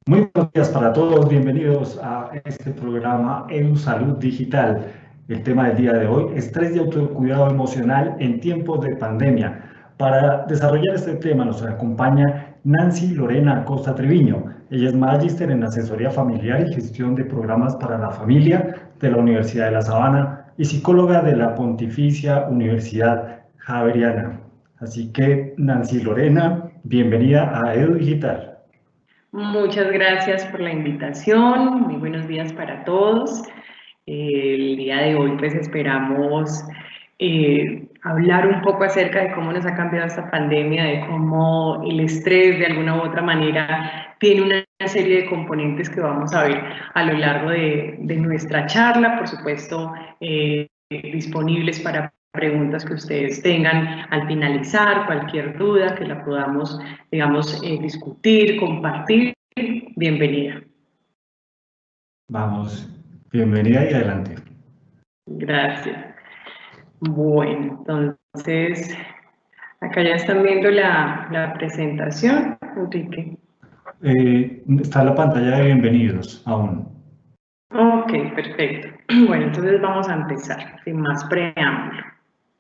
Muy buenos días para todos, bienvenidos a este programa EduSalud Digital. El tema del día de hoy, estrés y autocuidado emocional en tiempos de pandemia. Para desarrollar este tema nos acompaña Nancy Lorena Acosta Treviño. Ella es magíster en asesoría familiar y gestión de programas para la familia de la Universidad de La Sabana y psicóloga de la Pontificia Universidad Javeriana. Así que, Nancy Lorena, bienvenida a Edu Digital. Muchas gracias por la invitación, muy buenos días para todos. El día de hoy pues esperamos hablar un poco acerca de cómo nos ha cambiado esta pandemia, de cómo el estrés de alguna u otra manera tiene una serie de componentes que vamos a ver a lo largo de nuestra charla, por supuesto disponibles para preguntas que ustedes tengan al finalizar, cualquier duda que la podamos, digamos, discutir, compartir. Bienvenida. Vamos, bienvenida y adelante. Gracias. Bueno, entonces, acá ya están viendo la presentación, Enrique. Está la pantalla de bienvenidos aún. Ok, perfecto. Bueno, entonces vamos a empezar, sin más preámbulo.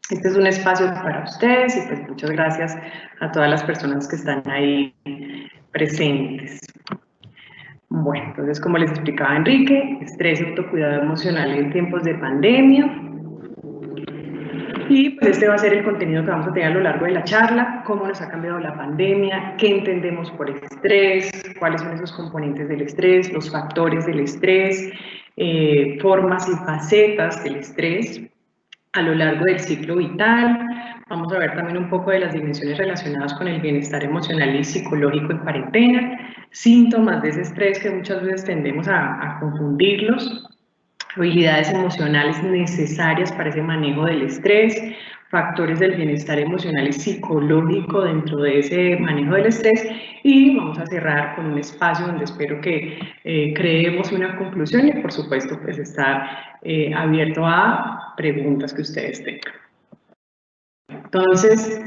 Este es un espacio para ustedes y pues muchas gracias a todas las personas que están ahí presentes. Bueno, entonces como les explicaba Enrique, estrés y autocuidado emocional en tiempos de pandemia. Y pues este va a ser el contenido que vamos a tener a lo largo de la charla, cómo nos ha cambiado la pandemia, qué entendemos por estrés, cuáles son esos componentes del estrés, los factores del estrés, formas y facetas del estrés a lo largo del ciclo vital. Vamos a ver también un poco de las dimensiones relacionadas con el bienestar emocional y psicológico en cuarentena, síntomas de ese estrés que muchas veces tendemos a confundirlos, habilidades emocionales necesarias para ese manejo del estrés, factores del bienestar emocional y psicológico dentro de ese manejo del estrés, y vamos a cerrar con un espacio donde espero que creemos una conclusión y por supuesto pues estar abierto a preguntas que ustedes tengan. Entonces,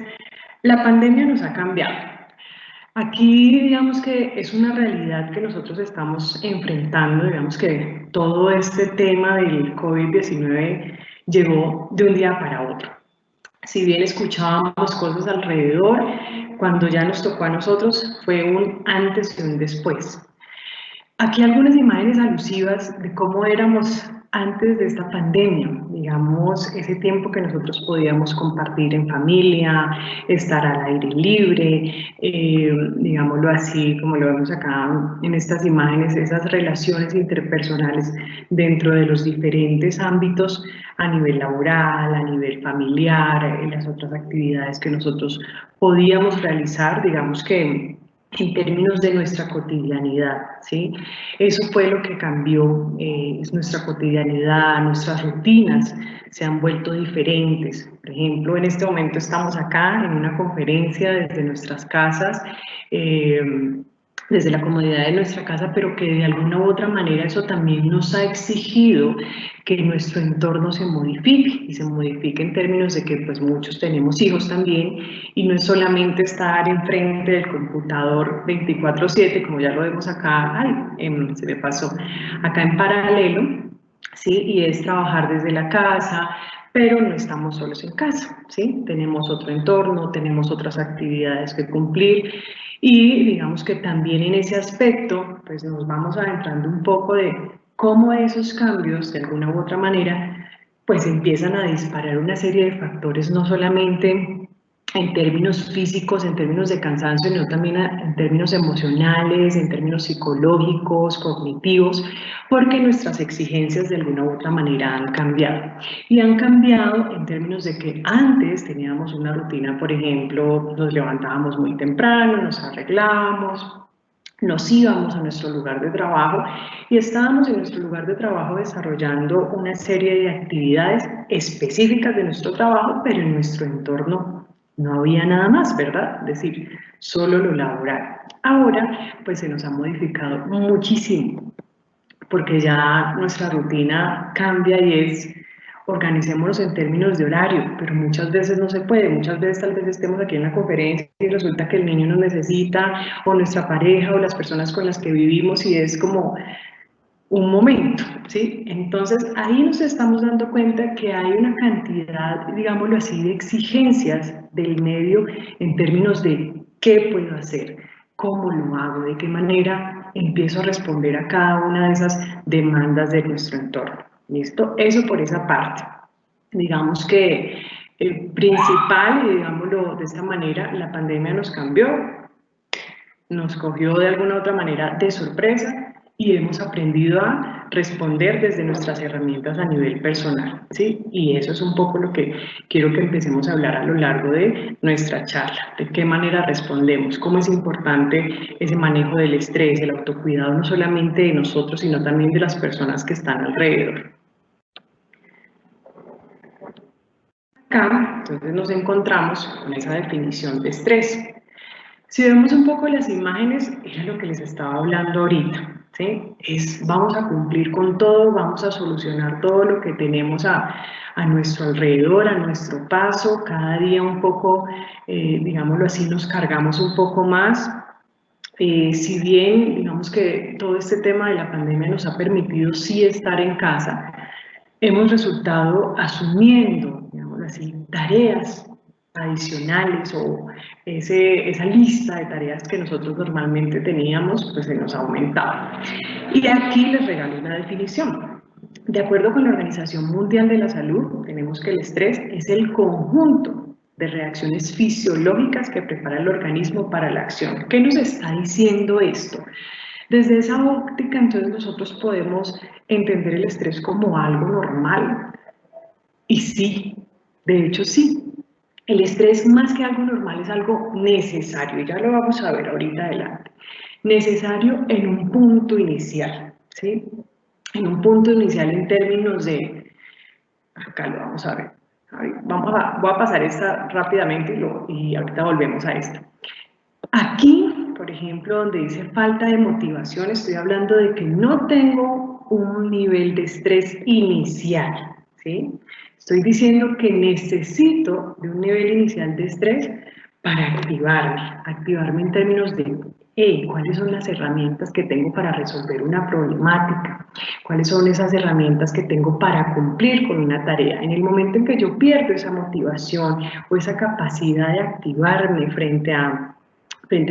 la pandemia nos ha cambiado. Aquí digamos que es una realidad que nosotros estamos enfrentando, digamos que todo este tema del COVID-19 llegó de un día para otro. Si bien escuchábamos cosas alrededor, cuando ya nos tocó a nosotros fue un antes y un después. Aquí algunas imágenes alusivas de cómo éramos antes de esta pandemia, digamos, ese tiempo que nosotros podíamos compartir en familia, estar al aire libre, digámoslo así, como lo vemos acá en estas imágenes, esas relaciones interpersonales dentro de los diferentes ámbitos a nivel laboral, a nivel familiar, en las otras actividades que nosotros podíamos realizar, digamos que en términos de nuestra cotidianidad, ¿sí? Eso fue lo que cambió, es nuestra cotidianidad, nuestras rutinas se han vuelto diferentes. Por ejemplo, en este momento estamos acá en una conferencia desde nuestras casas, desde la comodidad de nuestra casa, pero que de alguna u otra manera eso también nos ha exigido que nuestro entorno se modifique, y se modifique en términos de que pues muchos tenemos hijos también, y no es solamente estar enfrente del computador 24/7, como ya lo vemos acá, se me pasó, acá en paralelo, ¿sí? Y es trabajar desde la casa, pero no estamos solos en casa, ¿sí? Tenemos otro entorno, tenemos otras actividades que cumplir, y digamos que también en ese aspecto, pues nos vamos adentrando un poco de cómo esos cambios, de alguna u otra manera, pues empiezan a disparar una serie de factores, no solamente en términos físicos, en términos de cansancio, sino también en términos emocionales, en términos psicológicos, cognitivos, porque nuestras exigencias de alguna u otra manera han cambiado. Y han cambiado en términos de que antes teníamos una rutina, por ejemplo, nos levantábamos muy temprano, nos arreglábamos, nos íbamos a nuestro lugar de trabajo y estábamos en nuestro lugar de trabajo desarrollando una serie de actividades específicas de nuestro trabajo, pero en nuestro entorno no había nada más, ¿verdad? Es decir, solo lo laboral. Ahora, pues se nos ha modificado muchísimo, porque ya nuestra rutina cambia y es organicémonos en términos de horario, pero muchas veces no se puede, muchas veces tal vez estemos aquí en la conferencia y resulta que el niño nos necesita, o nuestra pareja, o las personas con las que vivimos, y es como un momento, ¿sí? Entonces ahí nos estamos dando cuenta que hay una cantidad, digámoslo así, de exigencias del medio en términos de qué puedo hacer, cómo lo hago, de qué manera empiezo a responder a cada una de esas demandas de nuestro entorno. ¿Listo? Eso por esa parte. Digamos que el principal, y digámoslo de esta manera, la pandemia nos cambió, nos cogió de alguna u otra manera de sorpresa y hemos aprendido a responder desde nuestras herramientas a nivel personal, ¿sí? Y eso es un poco lo que quiero que empecemos a hablar a lo largo de nuestra charla, de qué manera respondemos, cómo es importante ese manejo del estrés, el autocuidado, no solamente de nosotros, sino también de las personas que están alrededor. Acá, entonces, nos encontramos con esa definición de estrés. Si vemos un poco las imágenes, era lo que les estaba hablando ahorita, ¿sí? Vamos a cumplir con todo, vamos a solucionar todo lo que tenemos a nuestro alrededor, a nuestro paso, cada día un poco, digámoslo así, nos cargamos un poco más. Si bien, digamos que todo este tema de la pandemia nos ha permitido sí estar en casa, hemos resultado asumiendo, digamos así, tareas adicionales, o esa lista de tareas que nosotros normalmente teníamos, pues se nos ha aumentado. Y aquí les regalo una definición. De acuerdo con la Organización Mundial de la Salud, tenemos que el estrés es el conjunto de reacciones fisiológicas que prepara el organismo para la acción. ¿Qué nos está diciendo esto? Desde esa óptica, entonces, nosotros podemos entender el estrés como algo normal. Y sí, de hecho sí. El estrés, más que algo normal, es algo necesario, y ya lo vamos a ver ahorita adelante. Necesario en un punto inicial, ¿sí? En un punto inicial en términos de, acá lo vamos a ver. Voy a pasar esta rápidamente y ahorita volvemos a esta. Aquí, por ejemplo, donde dice falta de motivación, estoy hablando de que no tengo un nivel de estrés inicial, ¿sí? Estoy diciendo que necesito de un nivel inicial de estrés para activarme en términos de cuáles son las herramientas que tengo para resolver una problemática, cuáles son esas herramientas que tengo para cumplir con una tarea. En el momento en que yo pierdo esa motivación o esa capacidad de activarme frente a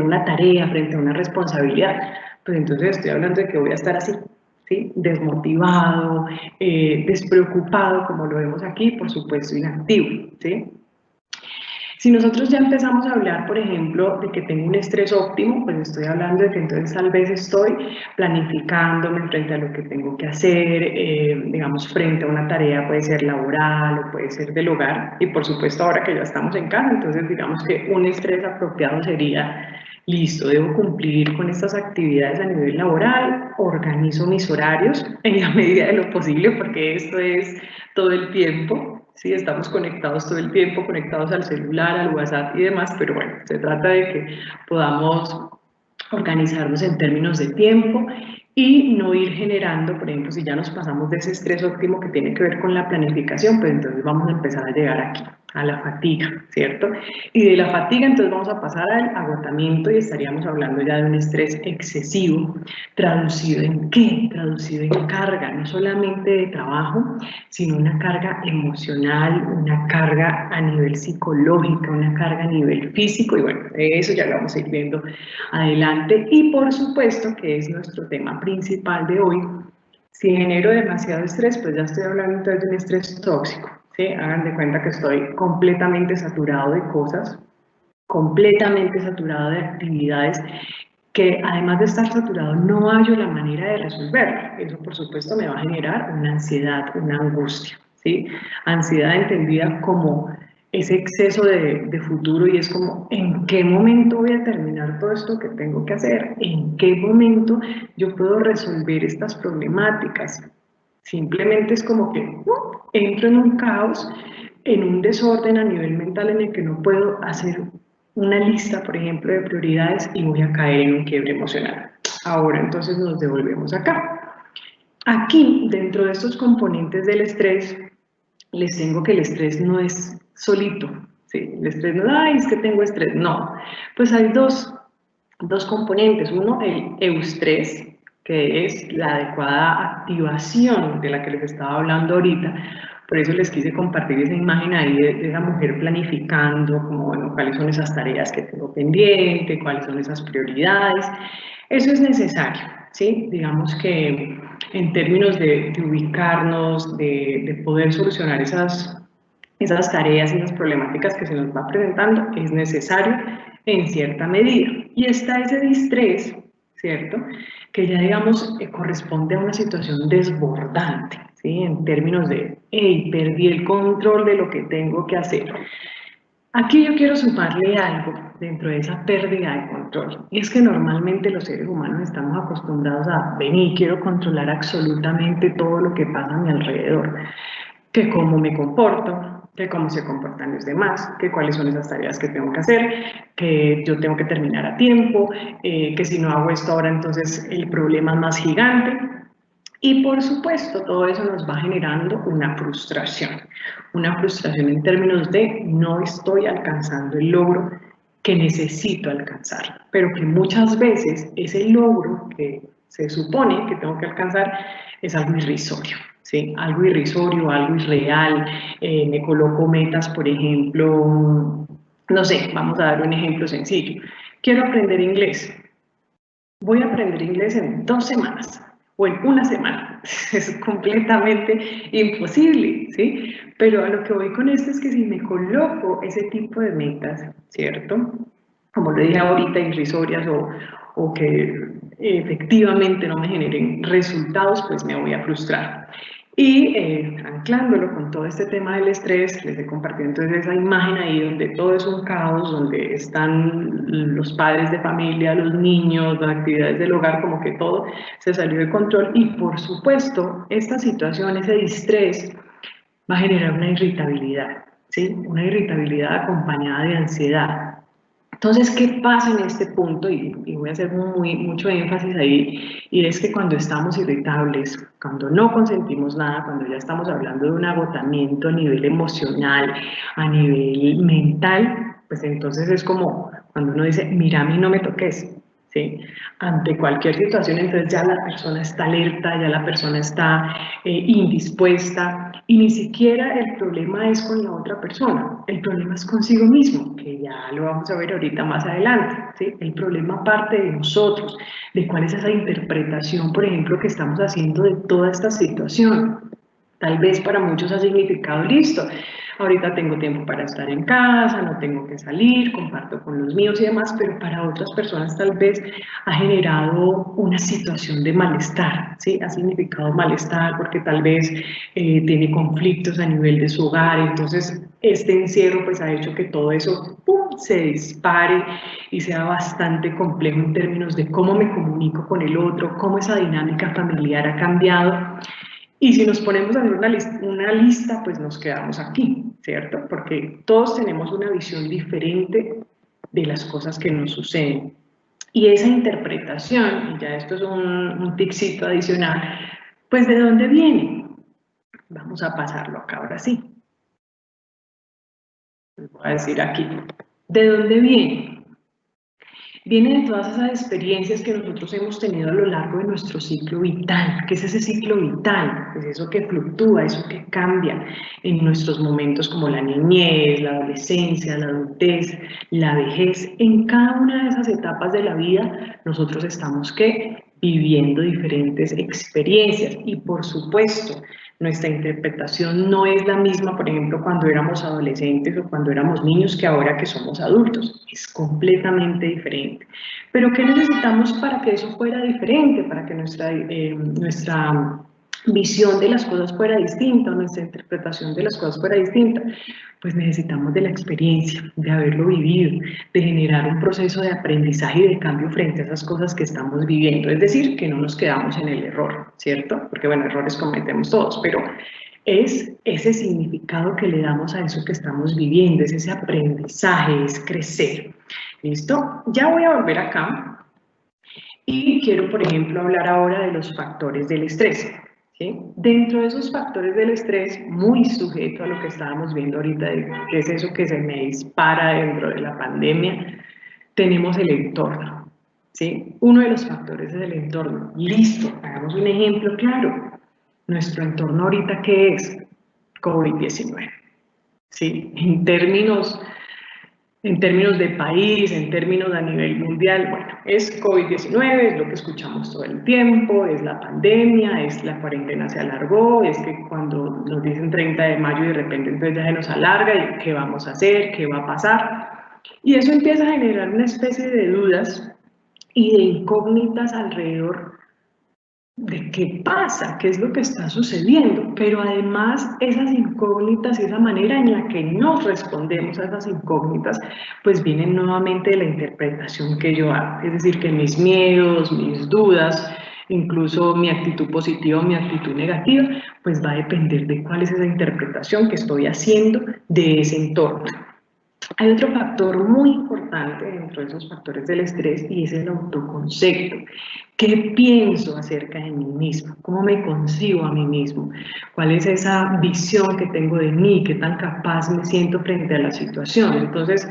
una tarea, frente a una responsabilidad, pues entonces estoy hablando de que voy a estar así, ¿sí? Desmotivado, despreocupado, como lo vemos aquí, por supuesto inactivo, ¿sí? Si nosotros ya empezamos a hablar, por ejemplo, de que tengo un estrés óptimo, pues estoy hablando de que entonces tal vez estoy planificándome frente a lo que tengo que hacer, digamos, frente a una tarea, puede ser laboral o puede ser del hogar, y por supuesto ahora que ya estamos en casa, entonces digamos que un estrés apropiado sería: listo, debo cumplir con estas actividades a nivel laboral, organizo mis horarios en la medida de lo posible, porque esto es todo el tiempo. Sí, estamos conectados todo el tiempo, conectados al celular, al WhatsApp y demás, pero bueno, se trata de que podamos organizarnos en términos de tiempo y no ir generando, por ejemplo, si ya nos pasamos de ese estrés óptimo que tiene que ver con la planificación, pues entonces vamos a empezar a llegar aquí, a la fatiga, ¿cierto? Y de la fatiga entonces vamos a pasar al agotamiento y estaríamos hablando ya de un estrés excesivo, traducido ¿en qué? Traducido en carga, no solamente de trabajo, sino una carga emocional, una carga a nivel psicológico, una carga a nivel físico, y bueno, eso ya lo vamos a ir viendo adelante. Y por supuesto que es nuestro tema principal de hoy: si genero demasiado estrés, pues ya estoy hablando entonces de un estrés tóxico, ¿sí? Hagan de cuenta que estoy completamente saturado de cosas, completamente saturado de actividades, que además de estar saturado no hallo la manera de resolverlo. Eso por supuesto me va a generar una ansiedad, una angustia, ¿sí? Ansiedad entendida como ese exceso de futuro, y es como: ¿en qué momento voy a terminar todo esto que tengo que hacer? ¿En qué momento yo puedo resolver estas problemáticas? Simplemente es como que entro en un caos, en un desorden a nivel mental en el que no puedo hacer una lista, por ejemplo, de prioridades, y voy a caer en un quiebre emocional. Ahora entonces nos devolvemos acá. Aquí, dentro de estos componentes del estrés, les tengo que el estrés no es solito, ¿sí? El estrés no es, ay, es que tengo estrés, no. Pues hay dos componentes. Uno, el eustrés, que es la adecuada activación de la que les estaba hablando ahorita. Por eso les quise compartir esa imagen ahí de esa mujer planificando, como, bueno, cuáles son esas tareas que tengo pendiente, cuáles son esas prioridades. Eso es necesario, ¿sí? Digamos que en términos de ubicarnos, de poder solucionar esas tareas y esas problemáticas que se nos va presentando, es necesario en cierta medida. Y está ese distrés, ¿cierto? Que ya, digamos, corresponde a una situación desbordante, ¿sí? En términos de, hey, perdí el control de lo que tengo que hacer. Aquí yo quiero sumarle algo dentro de esa pérdida de control. Y es que normalmente los seres humanos estamos acostumbrados a venir, quiero controlar absolutamente todo lo que pasa a mi alrededor, que cómo me comporto, que cómo se comportan los demás, que cuáles son esas tareas que tengo que hacer, que yo tengo que terminar a tiempo, que si no hago esto ahora entonces el problema es más gigante. Y por supuesto, todo eso nos va generando una frustración en términos de no estoy alcanzando el logro que necesito alcanzar, pero que muchas veces ese logro que se supone que tengo que alcanzar es algo irrisorio, ¿sí? Algo irrisorio, algo irreal. Me coloco metas, por ejemplo, no sé, vamos a dar un ejemplo sencillo. Quiero aprender inglés. Voy a aprender inglés en 2 semanas o en 1 semana. Es completamente imposible, ¿sí? Pero a lo que voy con esto es que si me coloco ese tipo de metas, ¿cierto? Como lo dije ahorita, irrisorias o que efectivamente no me generen resultados, pues me voy a frustrar. Y anclándolo con todo este tema del estrés, les he compartido entonces esa imagen ahí donde todo es un caos, donde están los padres de familia, los niños, las actividades del hogar, como que todo se salió de control. Y por supuesto, esta situación, ese distrés, va a generar una irritabilidad, ¿sí? Una irritabilidad acompañada de ansiedad. Entonces, ¿qué pasa en este punto? Y voy a hacer mucho énfasis ahí, y es que cuando estamos irritables, cuando no consentimos nada, cuando ya estamos hablando de un agotamiento a nivel emocional, a nivel mental, pues entonces es como cuando uno dice, mira, a mí no me toques, ¿sí? Ante cualquier situación, entonces ya la persona está alerta, ya la persona está indispuesta, y ni siquiera el problema es con la otra persona, el problema es consigo mismo, que ya lo vamos a ver ahorita más adelante, ¿sí? El problema parte de nosotros, de cuál es esa interpretación, por ejemplo, que estamos haciendo de toda esta situación. Tal vez para muchos ha significado, listo, ahorita tengo tiempo para estar en casa, no tengo que salir, comparto con los míos y demás, pero para otras personas tal vez ha generado una situación de malestar, ¿sí? Ha significado malestar porque tal vez tiene conflictos a nivel de su hogar, entonces este encierro pues ha hecho que todo eso ¡pum!, se dispare y sea bastante complejo en términos de cómo me comunico con el otro, cómo esa dinámica familiar ha cambiado. Y si nos ponemos a hacer una lista, pues nos quedamos aquí, ¿cierto? Porque todos tenemos una visión diferente de las cosas que nos suceden. Y esa interpretación, y ya esto es un ticito adicional, pues ¿de dónde viene? Vamos a pasarlo acá ahora sí. Les voy a decir aquí. ¿De dónde viene? Viene de todas esas experiencias que nosotros hemos tenido a lo largo de nuestro ciclo vital. ¿Qué es ese ciclo vital? Pues eso que fluctúa, eso que cambia en nuestros momentos como la niñez, la adolescencia, la adultez, la vejez. En cada una de esas etapas de la vida nosotros estamos ¿qué? Viviendo diferentes experiencias y por supuesto nuestra interpretación no es la misma, por ejemplo, cuando éramos adolescentes o cuando éramos niños que ahora que somos adultos. Es completamente diferente. Pero ¿qué necesitamos para que eso fuera diferente? Para que nuestra visión de las cosas fuera distinta, nuestra interpretación de las cosas fuera distinta, pues necesitamos de la experiencia, de haberlo vivido, de generar un proceso de aprendizaje y de cambio frente a esas cosas que estamos viviendo, es decir, que no nos quedamos en el error, ¿cierto? Porque bueno, errores cometemos todos, pero es ese significado que le damos a eso que estamos viviendo, es ese aprendizaje, es crecer, ¿listo? Ya voy a volver acá y quiero, por ejemplo, hablar ahora de los factores del estrés. ¿sí? Dentro de esos factores del estrés, muy sujeto a lo que estábamos viendo ahorita, de qué es eso que se me dispara dentro de la pandemia, tenemos el entorno, ¿sí? Uno de los factores es el entorno. Listo, hagamos un ejemplo claro. Nuestro entorno ahorita, ¿qué es? COVID-19, ¿sí? En términos de país, en términos a nivel mundial, bueno, es COVID-19, es lo que escuchamos todo el tiempo, es la pandemia, es la cuarentena se alargó, es que cuando nos dicen 30 de mayo y de repente entonces ya se nos alarga y qué vamos a hacer, qué va a pasar. Y eso empieza a generar una especie de dudas y de incógnitas alrededor de qué pasa, qué es lo que está sucediendo, pero además esas incógnitas y esa manera en la que nos respondemos a esas incógnitas, pues vienen nuevamente de la interpretación que yo hago, es decir, que mis miedos, mis dudas, incluso mi actitud positiva o mi actitud negativa, pues va a depender de cuál es esa interpretación que estoy haciendo de ese entorno. Hay otro factor muy importante dentro de esos factores del estrés y es el autoconcepto. ¿Qué pienso acerca de mí mismo? ¿Cómo me concibo a mí mismo? ¿Cuál es esa visión que tengo de mí? ¿Qué tan capaz me siento frente a la situación? Entonces,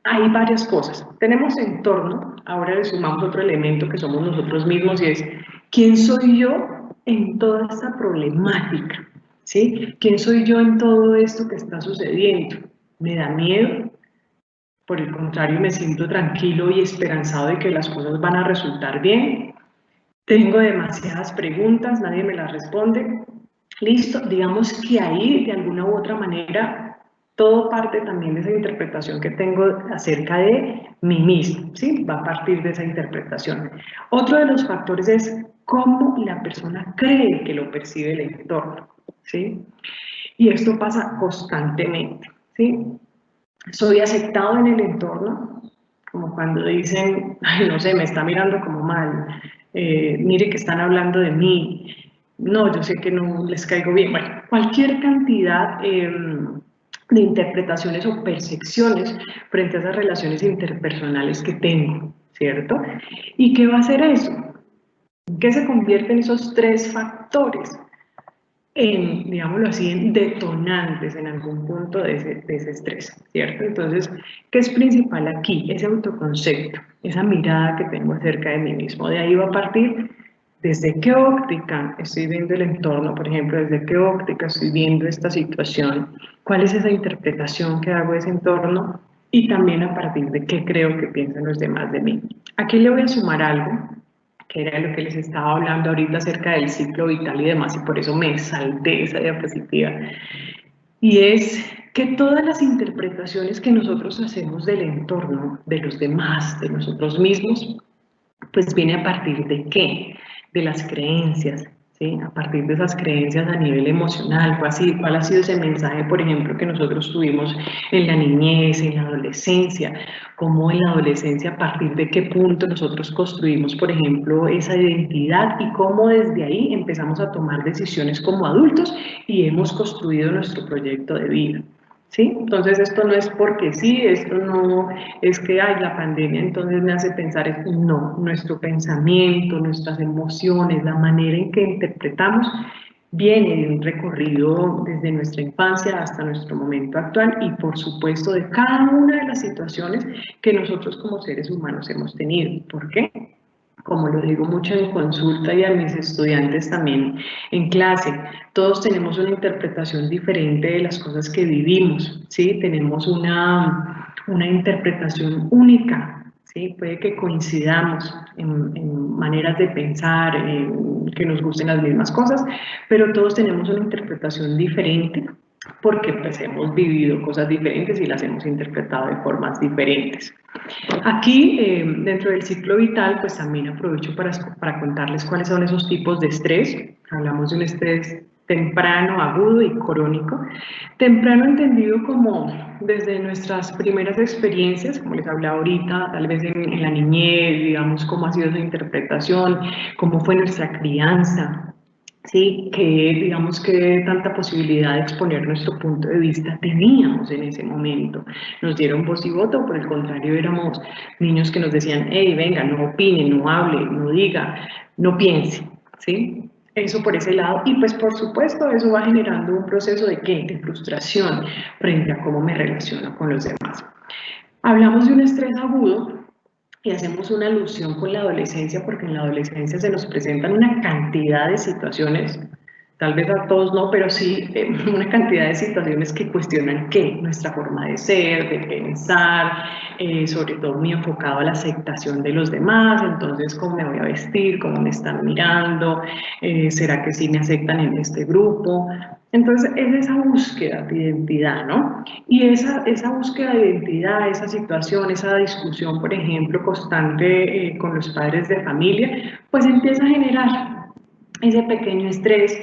hay varias cosas. Tenemos entorno, ahora le sumamos otro elemento que somos nosotros mismos y es ¿quién soy yo en toda esta problemática? ¿Sí? ¿Quién soy yo en todo esto que está sucediendo? ¿Me da miedo? Por el contrario, me siento tranquilo y esperanzado de que las cosas van a resultar bien. Tengo demasiadas preguntas, nadie me las responde. Listo, digamos que ahí de alguna u otra manera todo parte también de esa interpretación que tengo acerca de mí mismo, ¿sí? Va a partir de esa interpretación. Otro de los factores es cómo la persona cree que lo percibe el entorno, ¿sí? Y esto pasa constantemente, ¿sí? Soy aceptado en el entorno, como cuando dicen, ay, no sé, me está mirando como mal, mire que están hablando de mí, no, yo sé que no les caigo bien, bueno, cualquier cantidad de interpretaciones o percepciones frente a esas relaciones interpersonales que tengo, ¿cierto? ¿Y qué va a hacer eso? ¿Qué se convierte en esos tres factores? En, digámoslo así, en detonantes en algún punto de ese estrés, ¿cierto? Entonces, ¿qué es principal aquí? Ese autoconcepto, esa mirada que tengo acerca de mí mismo. De ahí va a partir desde qué óptica estoy viendo el entorno, por ejemplo, desde qué óptica estoy viendo esta situación, cuál es esa interpretación que hago de ese entorno y también a partir de qué creo que piensan los demás de mí. Aquí le voy a sumar algo que era lo que les estaba hablando ahorita acerca del ciclo vital y demás, y por eso me salté esa diapositiva, y es que todas las interpretaciones que nosotros hacemos del entorno, de los demás, de nosotros mismos, pues viene a partir de ¿qué? De las creencias, ¿sí? A partir de esas creencias a nivel emocional. ¿Cuál ha sido ese mensaje, por ejemplo, que nosotros tuvimos en la niñez, en la adolescencia? ¿Cómo en la adolescencia, a partir de qué punto nosotros construimos, por ejemplo, esa identidad y cómo desde ahí empezamos a tomar decisiones como adultos y hemos construido nuestro proyecto de vida? ¿Sí? Entonces esto no es porque sí, esto no es que hay la pandemia, entonces me hace pensar, no, nuestro pensamiento, nuestras emociones, la manera en que interpretamos viene de un recorrido desde nuestra infancia hasta nuestro momento actual y por supuesto de cada una de las situaciones que nosotros como seres humanos hemos tenido. ¿Por qué? Como lo digo mucho en consulta y a mis estudiantes también en clase, todos tenemos una interpretación diferente de las cosas que vivimos, ¿sí? Tenemos una interpretación única, ¿sí? Puede que coincidamos en maneras de pensar, en que nos gusten las mismas cosas, pero todos tenemos una interpretación diferente porque pues hemos vivido cosas diferentes y las hemos interpretado de formas diferentes. Aquí, dentro del ciclo vital, pues también aprovecho para contarles cuáles son esos tipos de estrés. Hablamos de un estrés temprano, agudo y crónico. Temprano entendido como desde nuestras primeras experiencias, como les hablaba ahorita, tal vez en la niñez, digamos, cómo ha sido su interpretación, cómo fue nuestra crianza, ¿sí? Que digamos que tanta posibilidad de exponer nuestro punto de vista teníamos en ese momento. Nos dieron voz y voto, por el contrario éramos niños que nos decían, hey, venga, no opine, no hable, no diga, no piense, ¿sí? Eso por ese lado, y pues por supuesto eso va generando un proceso de ¿qué? De frustración frente a cómo me relaciono con los demás. Hablamos de un estrés agudo y hacemos una alusión con la adolescencia porque en la adolescencia se nos presentan una cantidad de situaciones, tal vez a todos no, pero sí una cantidad de situaciones que cuestionan ¿qué? Nuestra forma de ser, de pensar, sobre todo muy enfocado a la aceptación de los demás, entonces cómo me voy a vestir, cómo me están mirando, ¿será que sí me aceptan en este grupo? Entonces es esa búsqueda de identidad, ¿no? Y esa búsqueda de identidad, esa situación, esa discusión, por ejemplo, constante con los padres de familia, pues empieza a generar ese pequeño estrés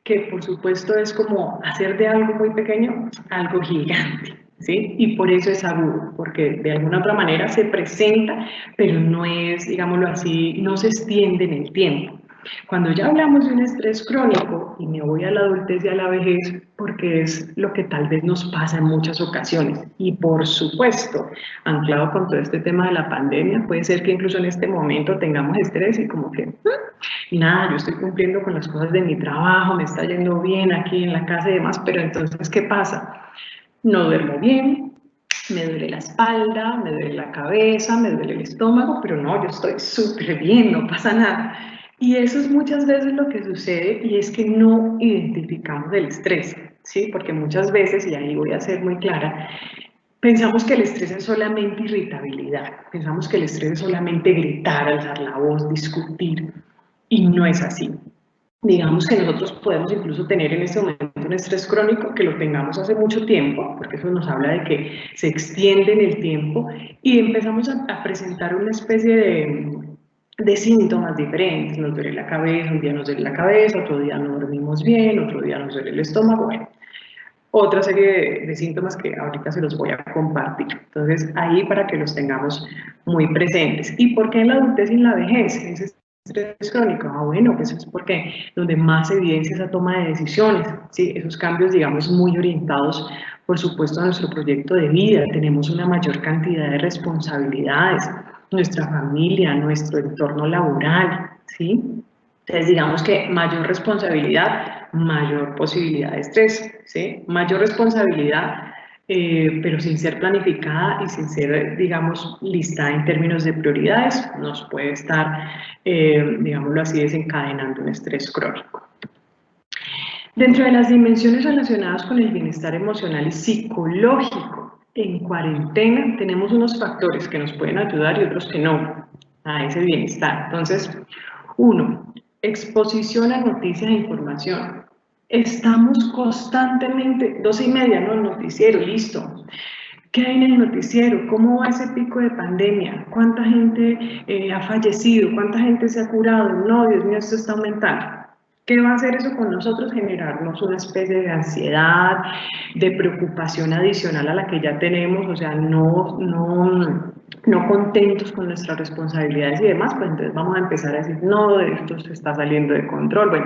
que por supuesto es como hacer de algo muy pequeño algo gigante, ¿sí? Y por eso es agudo, porque de alguna otra manera se presenta, pero no es, digámoslo así, no se extiende en el tiempo. Cuando ya hablamos de un estrés crónico, y me voy a la adultez y a la vejez, porque es lo que tal vez nos pasa en muchas ocasiones, y por supuesto, anclado con todo este tema de la pandemia, puede ser que incluso en este momento tengamos estrés y como que, nada, yo estoy cumpliendo con las cosas de mi trabajo, me está yendo bien aquí en la casa y demás, pero entonces, ¿qué pasa? No duermo bien, me duele la espalda, me duele la cabeza, me duele el estómago, pero no, yo estoy súper bien, no pasa nada. Y eso es muchas veces lo que sucede y es que no identificamos el estrés, ¿sí? Porque muchas veces, y ahí voy a ser muy clara, pensamos que el estrés es solamente irritabilidad, pensamos que el estrés es solamente gritar, alzar la voz, discutir, y no es así. Digamos que nosotros podemos incluso tener en este momento un estrés crónico que lo tengamos hace mucho tiempo, porque eso nos habla de que se extiende en el tiempo y empezamos a presentar una especie de síntomas diferentes. Nos duele la cabeza, un día nos duele la cabeza, otro día no dormimos bien, otro día nos duele el estómago, bueno, otra serie de síntomas que ahorita se los voy a compartir. Entonces, ahí para que los tengamos muy presentes. ¿Y por qué en la adultez y en la vejez? Ese estrés crónico. Ah, bueno, pues es porque donde más evidencia esa toma de decisiones, ¿sí? Esos cambios, digamos, muy orientados, por supuesto, a nuestro proyecto de vida. Tenemos una mayor cantidad de responsabilidades, nuestra familia, nuestro entorno laboral, ¿sí? Entonces, digamos que mayor responsabilidad, mayor posibilidad de estrés, ¿sí? Mayor responsabilidad, pero sin ser planificada y sin ser, digamos, listada en términos de prioridades, nos puede estar, digámoslo así, desencadenando un estrés crónico. Dentro de las dimensiones relacionadas con el bienestar emocional y psicológico, en cuarentena tenemos unos factores que nos pueden ayudar y otros que no a ese bienestar. Entonces, uno, exposición a noticias e información. Estamos constantemente, 12:30, ¿no? El noticiero, listo. ¿Qué hay en el noticiero? ¿Cómo va ese pico de pandemia? ¿Cuánta gente ha fallecido? ¿Cuánta gente se ha curado? No, Dios mío, esto está aumentando. ¿Qué va a hacer eso con nosotros? Generarnos una especie de ansiedad, de preocupación adicional a la que ya tenemos, o sea, no contentos con nuestras responsabilidades y demás, pues entonces vamos a empezar a decir, no, esto se está saliendo de control. Bueno,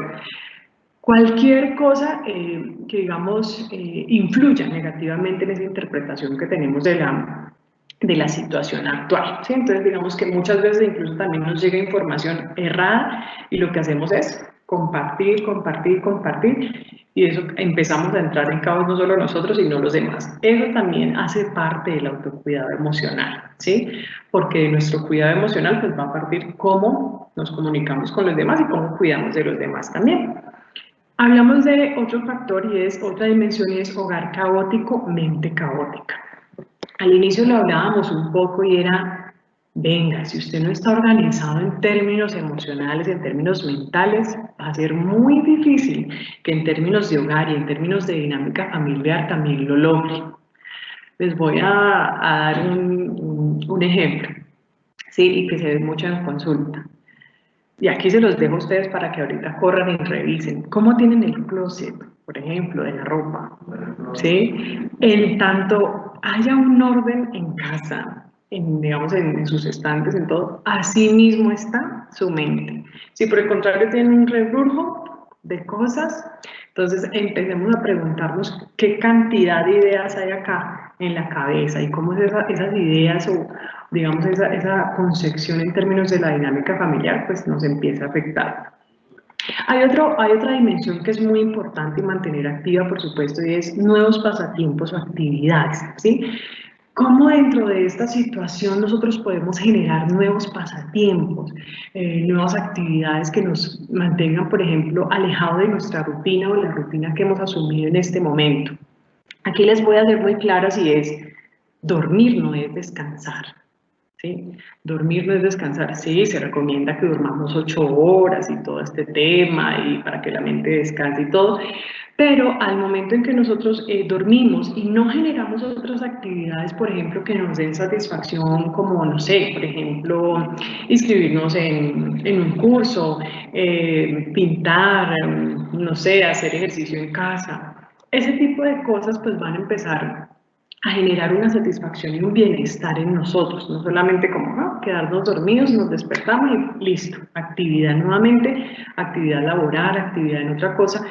cualquier cosa que, digamos, influya negativamente en esa interpretación que tenemos de la situación actual, ¿sí? Entonces, digamos que muchas veces incluso también nos llega información errada y lo que hacemos es compartir, compartir, compartir y eso empezamos a entrar en caos no solo nosotros, sino los demás. Eso también hace parte del autocuidado emocional, ¿sí? Porque de nuestro cuidado emocional pues va a partir cómo nos comunicamos con los demás y cómo cuidamos de los demás también. Hablamos de otro factor y es otra dimensión y es hogar caótico, mente caótica. Al inicio lo hablábamos un poco y era, venga, si usted no está organizado en términos emocionales, en términos mentales, va a ser muy difícil que en términos de hogar y en términos de dinámica familiar también lo logre. Les voy a dar un ejemplo, ¿sí? Y que se ve mucho en consulta. Y aquí se los dejo a ustedes para que ahorita corran y revisen. ¿Cómo tienen el closet, por ejemplo, de la ropa? ¿Sí? En tanto haya un orden en casa, digamos, en sus estantes, en todo, así mismo está su mente. Si por el contrario tienen un rebrujo de cosas, entonces empecemos a preguntarnos qué cantidad de ideas hay acá en la cabeza y cómo es esas ideas o digamos esa concepción en términos de la dinámica familiar pues nos empieza a afectar. Hay otra dimensión que es muy importante y mantener activa, por supuesto, y es nuevos pasatiempos o actividades, ¿sí? ¿Cómo dentro de esta situación nosotros podemos generar nuevos pasatiempos, nuevas actividades que nos mantengan, por ejemplo, alejados de nuestra rutina o la rutina que hemos asumido en este momento? Aquí les voy a ser muy claras y es, dormir no es descansar. ¿Sí? Dormir no es descansar, sí, se recomienda que durmamos 8 horas y todo este tema y para que la mente descanse y todo, pero al momento en que nosotros dormimos y no generamos otras actividades, por ejemplo, que nos den satisfacción, como, no sé, por ejemplo, inscribirnos en un curso, pintar, no sé, hacer ejercicio en casa, ese tipo de cosas pues van a empezar a generar una satisfacción y un bienestar en nosotros, no solamente como ¿no? Quedarnos dormidos, nos despertamos y listo, actividad nuevamente, actividad laboral, actividad en otra cosa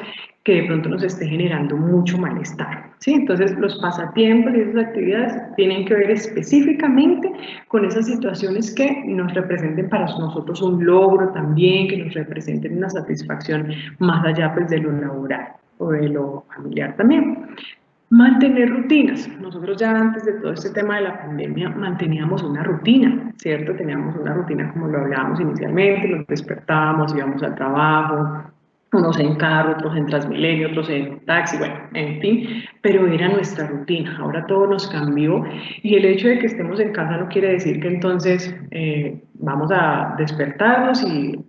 que de pronto nos esté generando mucho malestar, ¿sí? Entonces los pasatiempos y esas actividades tienen que ver específicamente con esas situaciones que nos representen para nosotros un logro también, que nos representen una satisfacción más allá pues de lo laboral o de lo familiar también. Mantener rutinas. Nosotros ya antes de todo este tema de la pandemia manteníamos una rutina, ¿cierto? Teníamos una rutina como lo hablábamos inicialmente, nos despertábamos, íbamos al trabajo, unos en carro, otros en Transmilenio, otros en taxi, bueno, en fin, pero era nuestra rutina. Ahora todo nos cambió y el hecho de que estemos en casa no quiere decir que entonces vamos a despertarnos y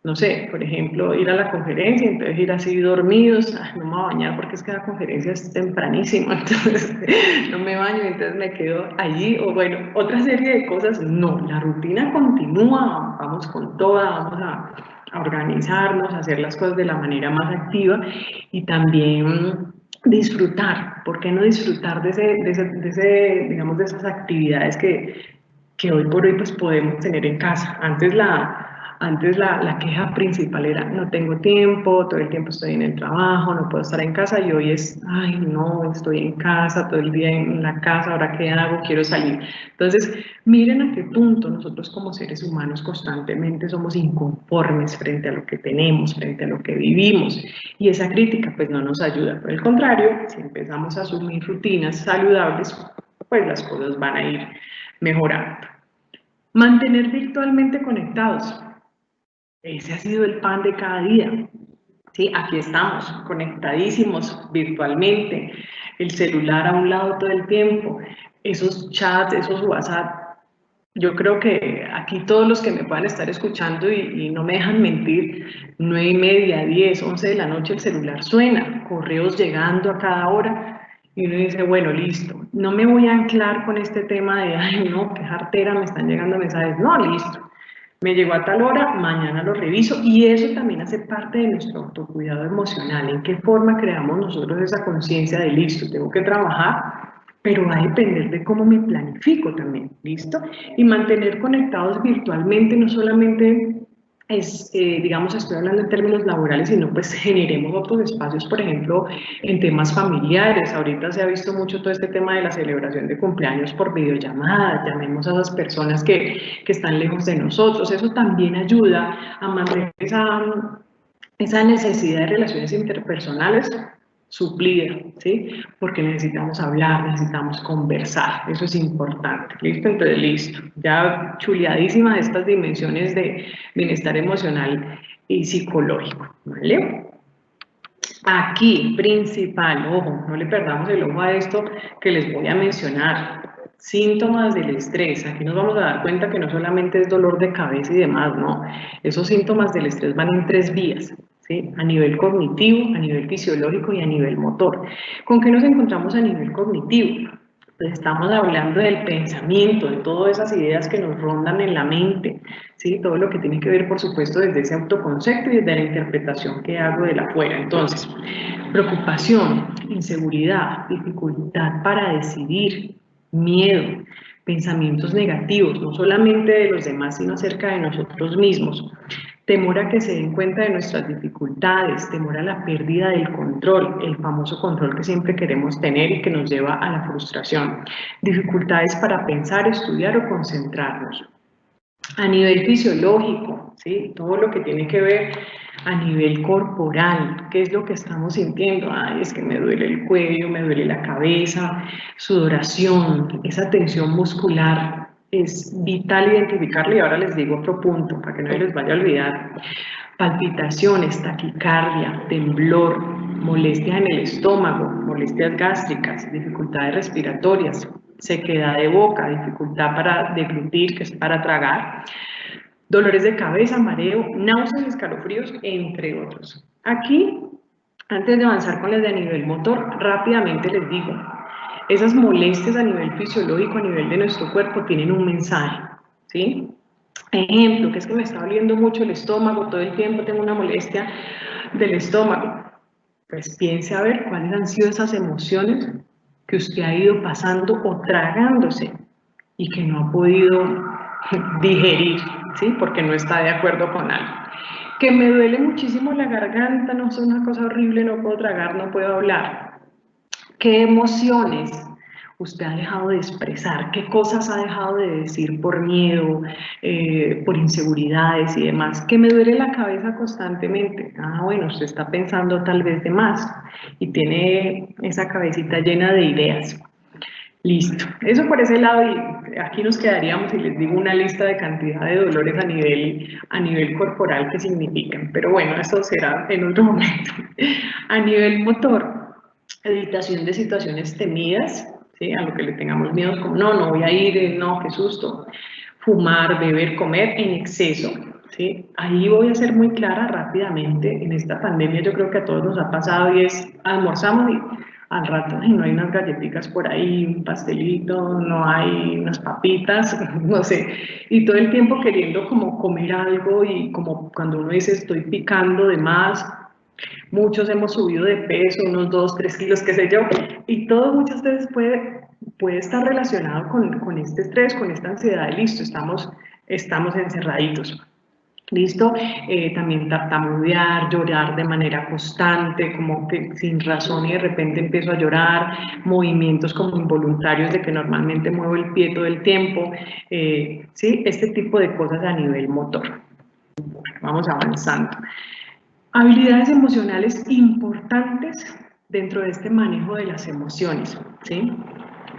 no sé, por ejemplo, ir a la conferencia, entonces ir así dormidos, no me voy a bañar porque es que la conferencia es tempranísimo, entonces no me baño, entonces me quedo allí, o bueno, otra serie de cosas, no, la rutina continúa, vamos con toda, vamos a organizarnos, a hacer las cosas de la manera más activa y también disfrutar, ¿por qué no disfrutar digamos, de esas actividades que hoy por hoy pues podemos tener en casa? Antes la queja principal era, no tengo tiempo, todo el tiempo estoy en el trabajo, no puedo estar en casa, y hoy es, ay no, estoy en casa, todo el día en la casa, ¿ahora qué hago? Quiero salir. Entonces, miren a qué punto nosotros como seres humanos constantemente somos inconformes frente a lo que tenemos, frente a lo que vivimos, y esa crítica pues no nos ayuda. Por el contrario, si empezamos a asumir rutinas saludables, pues las cosas van a ir mejorando. Mantener virtualmente conectados. Ese ha sido el pan de cada día. Sí, aquí estamos, conectadísimos virtualmente, el celular a un lado todo el tiempo, esos chats, esos WhatsApp. Yo creo que aquí todos los que me puedan estar escuchando y no me dejan mentir, 9:30, 10, 11 de la noche el celular suena, correos llegando a cada hora y uno dice, bueno, listo, no me voy a anclar con este tema de, ay, no, qué jartera, me están llegando mensajes, no, listo. Me llegó a tal hora, mañana lo reviso y eso también hace parte de nuestro autocuidado emocional. ¿En qué forma creamos nosotros esa conciencia de listo, tengo que trabajar, pero va a depender de cómo me planifico también, ¿listo? Y mantener conectados virtualmente no solamente es, digamos, estoy hablando en términos laborales, sino pues generemos otros espacios, por ejemplo, en temas familiares. Ahorita se ha visto mucho todo este tema de la celebración de cumpleaños por videollamada, llamemos a esas personas que están lejos de nosotros. Eso también ayuda a mantener esa necesidad de relaciones interpersonales suplida, ¿sí? Porque necesitamos hablar, necesitamos conversar, eso es importante, ¿listo? Entonces, listo, ya chuleadísimas estas dimensiones de bienestar emocional y psicológico, ¿vale? Aquí, principal, ojo, no le perdamos el ojo a esto que les voy a mencionar. Síntomas del estrés. Aquí nos vamos a dar cuenta que no solamente es dolor de cabeza y demás, no. Esos síntomas del estrés van en 3 vías, ¿sí? A nivel cognitivo, a nivel fisiológico y a nivel motor. ¿Con qué nos encontramos a nivel cognitivo? Pues estamos hablando del pensamiento, de todas esas ideas que nos rondan en la mente, ¿sí? Todo lo que tiene que ver, por supuesto, desde ese autoconcepto y desde la interpretación que hago del afuera. Entonces, preocupación, inseguridad, dificultad para decidir, miedo, pensamientos negativos, no solamente de los demás, sino acerca de nosotros mismos. Temor a que se den cuenta de nuestras dificultades, temor a la pérdida del control, el famoso control que siempre queremos tener y que nos lleva a la frustración. Dificultades para pensar, estudiar o concentrarnos. A nivel fisiológico, ¿sí? Todo lo que tiene que ver a nivel corporal, ¿qué es lo que estamos sintiendo? Ay, es que me duele el cuello, me duele la cabeza, sudoración, esa tensión muscular. Es vital identificarla y ahora les digo otro punto para que no se les vaya a olvidar. Palpitaciones, taquicardia, temblor, molestias en el estómago, molestias gástricas, dificultades respiratorias, sequedad de boca, dificultad para deglutir, que es para tragar, dolores de cabeza, mareo, náuseas y escalofríos, entre otros. Aquí, antes de avanzar con las de nivel motor, rápidamente les digo, esas molestias a nivel fisiológico, a nivel de nuestro cuerpo, tienen un mensaje, ¿sí? Ejemplo, que es que me está doliendo mucho el estómago, todo el tiempo tengo una molestia del estómago. Pues piense a ver cuáles han sido esas emociones que usted ha ido pasando o tragándose y que no ha podido digerir, ¿sí? Porque no está de acuerdo con algo. Que me duele muchísimo la garganta, no es una cosa horrible, no puedo tragar, no puedo hablar. ¿Qué emociones usted ha dejado de expresar? ¿Qué cosas ha dejado de decir por miedo, por inseguridades y demás? Que me duele la cabeza constantemente. Ah, bueno, usted está pensando tal vez de más y tiene esa cabecita llena de ideas. Listo. Eso por ese lado, y aquí nos quedaríamos y les digo una lista de cantidad de dolores a nivel corporal que significan. Pero bueno, eso será en otro momento. A nivel motor, evitación de situaciones temidas, ¿sí? A lo que le tengamos miedo, como no voy a ir, no, qué susto. Fumar, beber, comer en exceso, ¿sí? Ahí voy a ser muy clara rápidamente. En esta pandemia yo creo que a todos nos ha pasado y es almorzamos y al rato ay, no hay unas galletitas por ahí, un pastelito, no hay unas papitas, no sé, y todo el tiempo queriendo como comer algo y como cuando uno dice estoy picando de más. Muchos hemos subido de peso, unos 2, 3 kilos, qué sé yo, y todo muchas veces puede estar relacionado con este estrés, con esta ansiedad, y listo, estamos encerraditos. ¿Listo? También tartamudear, llorar de manera constante, como que sin razón y de repente empiezo a llorar, movimientos como involuntarios de que normalmente muevo el pie todo el tiempo, ¿sí? Este tipo de cosas a nivel motor. Bueno, vamos avanzando. Habilidades emocionales importantes dentro de este manejo de las emociones, ¿sí?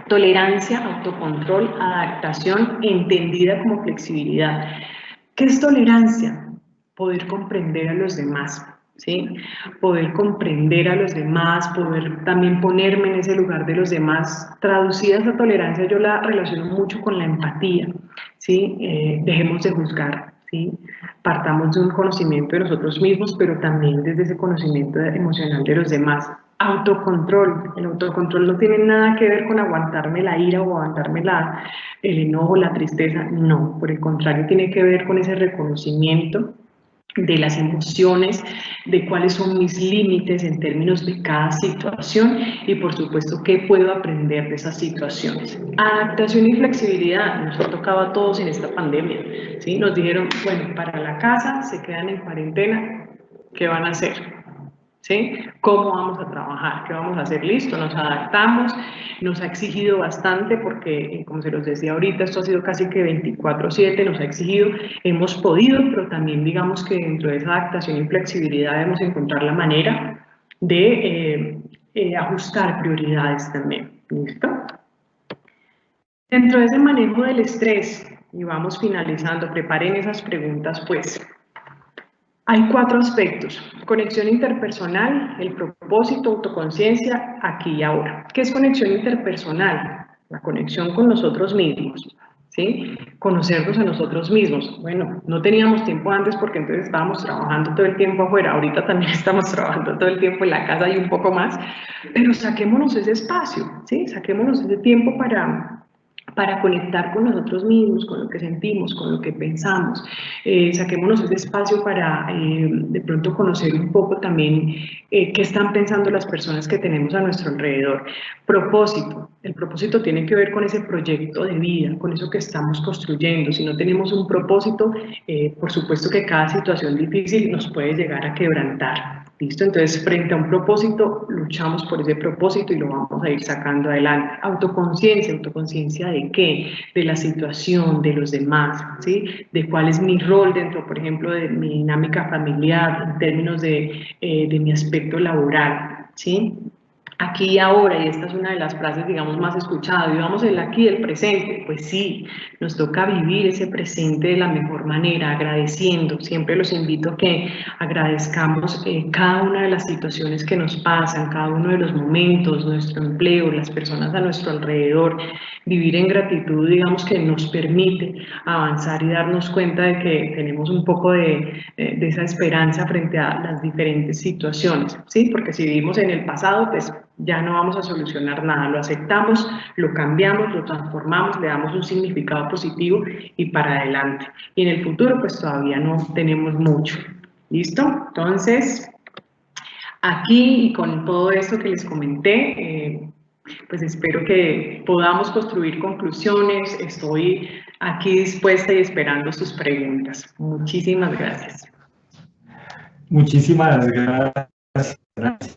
Tolerancia, autocontrol, adaptación, entendida como flexibilidad. ¿Qué es tolerancia? Poder comprender a los demás, ¿sí? Poder comprender a los demás, poder también ponerme en ese lugar de los demás. Traducida esa tolerancia yo la relaciono mucho con la empatía, ¿sí? Dejemos de juzgar, ¿sí? Partamos de un conocimiento de nosotros mismos, pero también desde ese conocimiento emocional de los demás. Autocontrol. El autocontrol no tiene nada que ver con aguantarme la ira o aguantarme el enojo, la tristeza, no, por el contrario tiene que ver con ese reconocimiento de las emociones, de cuáles son mis límites en términos de cada situación y por supuesto qué puedo aprender de esas situaciones. Adaptación y flexibilidad, nos ha tocado a todos en esta pandemia, ¿sí? Nos dijeron, bueno, para la casa se quedan en cuarentena, ¿qué van a hacer? ¿Sí? ¿Cómo vamos a trabajar? ¿Qué vamos a hacer? Listo, nos adaptamos, nos ha exigido bastante porque, como se los decía ahorita, esto ha sido casi que 24/7, nos ha exigido, hemos podido, pero también digamos que dentro de esa adaptación y flexibilidad debemos encontrar la manera de ajustar prioridades también. ¿Listo? Dentro de ese manejo del estrés, y vamos finalizando, preparen esas preguntas pues. Hay 4 aspectos: conexión interpersonal, el propósito, autoconciencia, aquí y ahora. ¿Qué es conexión interpersonal? La conexión con nosotros mismos, ¿sí? Conocernos a nosotros mismos. Bueno, no teníamos tiempo antes porque entonces estábamos trabajando todo el tiempo afuera, ahorita también estamos trabajando todo el tiempo en la casa y un poco más, pero saquémonos ese espacio, ¿sí? Saquémonos ese tiempo para conectar con nosotros mismos, con lo que sentimos, con lo que pensamos. Saquémonos ese espacio para de pronto conocer un poco también qué están pensando las personas que tenemos a nuestro alrededor. Propósito. El propósito tiene que ver con ese proyecto de vida, con eso que estamos construyendo. Si no tenemos un propósito, por supuesto que cada situación difícil nos puede llegar a quebrantar. ¿Listo? Entonces, frente a un propósito, luchamos por ese propósito y lo vamos a ir sacando adelante. Autoconciencia, ¿autoconciencia de qué? De la situación, de los demás, ¿sí? De cuál es mi rol dentro, por ejemplo, de mi dinámica familiar, en términos de mi aspecto laboral, ¿sí? Aquí y ahora, y esta es una de las frases, digamos, más escuchadas, vivamos el aquí y el presente. Pues sí, nos toca vivir ese presente de la mejor manera, agradeciendo. Siempre los invito a que agradezcamos cada una de las situaciones que nos pasan, cada uno de los momentos, nuestro empleo, las personas a nuestro alrededor. Vivir en gratitud, digamos, que nos permite avanzar y darnos cuenta de que tenemos un poco de esa esperanza frente a las diferentes situaciones, ¿sí? Porque si vivimos en el pasado, pues ya no vamos a solucionar nada, lo aceptamos, lo cambiamos, lo transformamos, le damos un significado positivo y para adelante. Y en el futuro pues todavía no tenemos mucho. ¿Listo? Entonces, aquí y con todo esto que les comenté, pues espero que podamos construir conclusiones. Estoy aquí dispuesta y esperando sus preguntas. Muchísimas gracias. Muchísimas gracias, Nancy.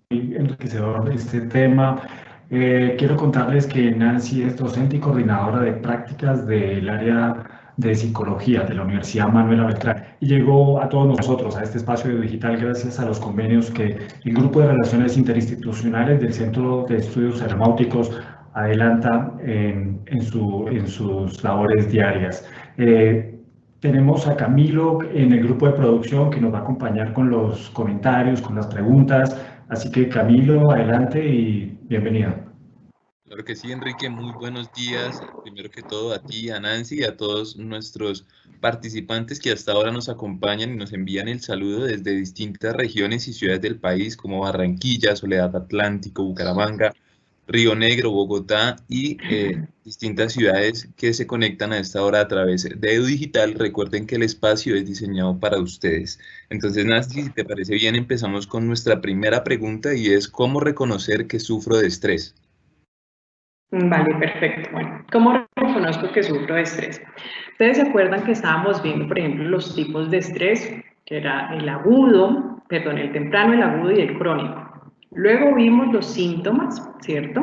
Muy enriquecedor este tema. Quiero contarles que Nancy es docente y coordinadora de prácticas del área de psicología de la Universidad Manuela Beltrán y llegó a todos nosotros a este espacio digital gracias a los convenios que el Grupo de Relaciones Interinstitucionales del Centro de Estudios Aeronáuticos adelanta en sus labores diarias. Tenemos a Camilo en el grupo de producción que nos va a acompañar con los comentarios, con las preguntas. Así que Camilo, adelante y bienvenido. Claro que sí, Enrique, muy buenos días. Primero que todo a ti, a Nancy y a todos nuestros participantes que hasta ahora nos acompañan y nos envían el saludo desde distintas regiones y ciudades del país como Barranquilla, Soledad Atlántico, Bucaramanga, Río Negro, Bogotá y distintas ciudades que se conectan a esta hora a través de Edu Digital. Recuerden que el espacio es diseñado para ustedes. Entonces, Nancy, si te parece bien, empezamos con nuestra primera pregunta y es ¿cómo reconocer que sufro de estrés? Vale, perfecto. Bueno, ¿cómo reconozco que sufro de estrés? Ustedes se acuerdan que estábamos viendo, por ejemplo, los tipos de estrés, que era el agudo, perdón, el temprano, el agudo y el crónico. Luego vimos los síntomas, ¿cierto?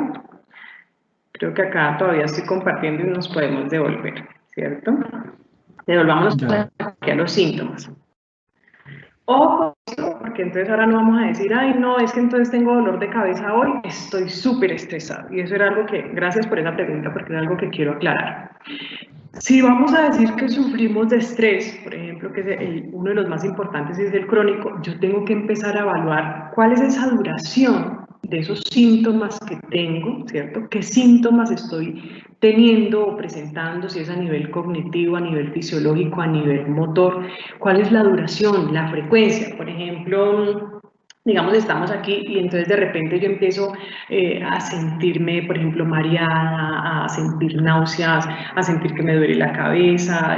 Creo que acá todavía estoy compartiendo y nos podemos devolver, ¿cierto? Devolvámonos aquí a los síntomas. Ojo, porque entonces ahora no vamos a decir, ay, no, es que entonces tengo dolor de cabeza hoy, estoy súper estresado. Y eso era algo que, gracias por esa pregunta, porque es algo que quiero aclarar. Si vamos a decir que sufrimos de estrés, por ejemplo, que es uno de los más importantes es el crónico, yo tengo que empezar a evaluar cuál es esa duración de esos síntomas que tengo, ¿cierto? ¿Qué síntomas estoy teniendo o presentando, si es a nivel cognitivo, a nivel fisiológico, a nivel motor? ¿Cuál es la duración, la frecuencia? Por ejemplo, digamos, estamos aquí y entonces de repente yo empiezo a sentirme, por ejemplo, mareada, a sentir náuseas, a sentir que me duele la cabeza,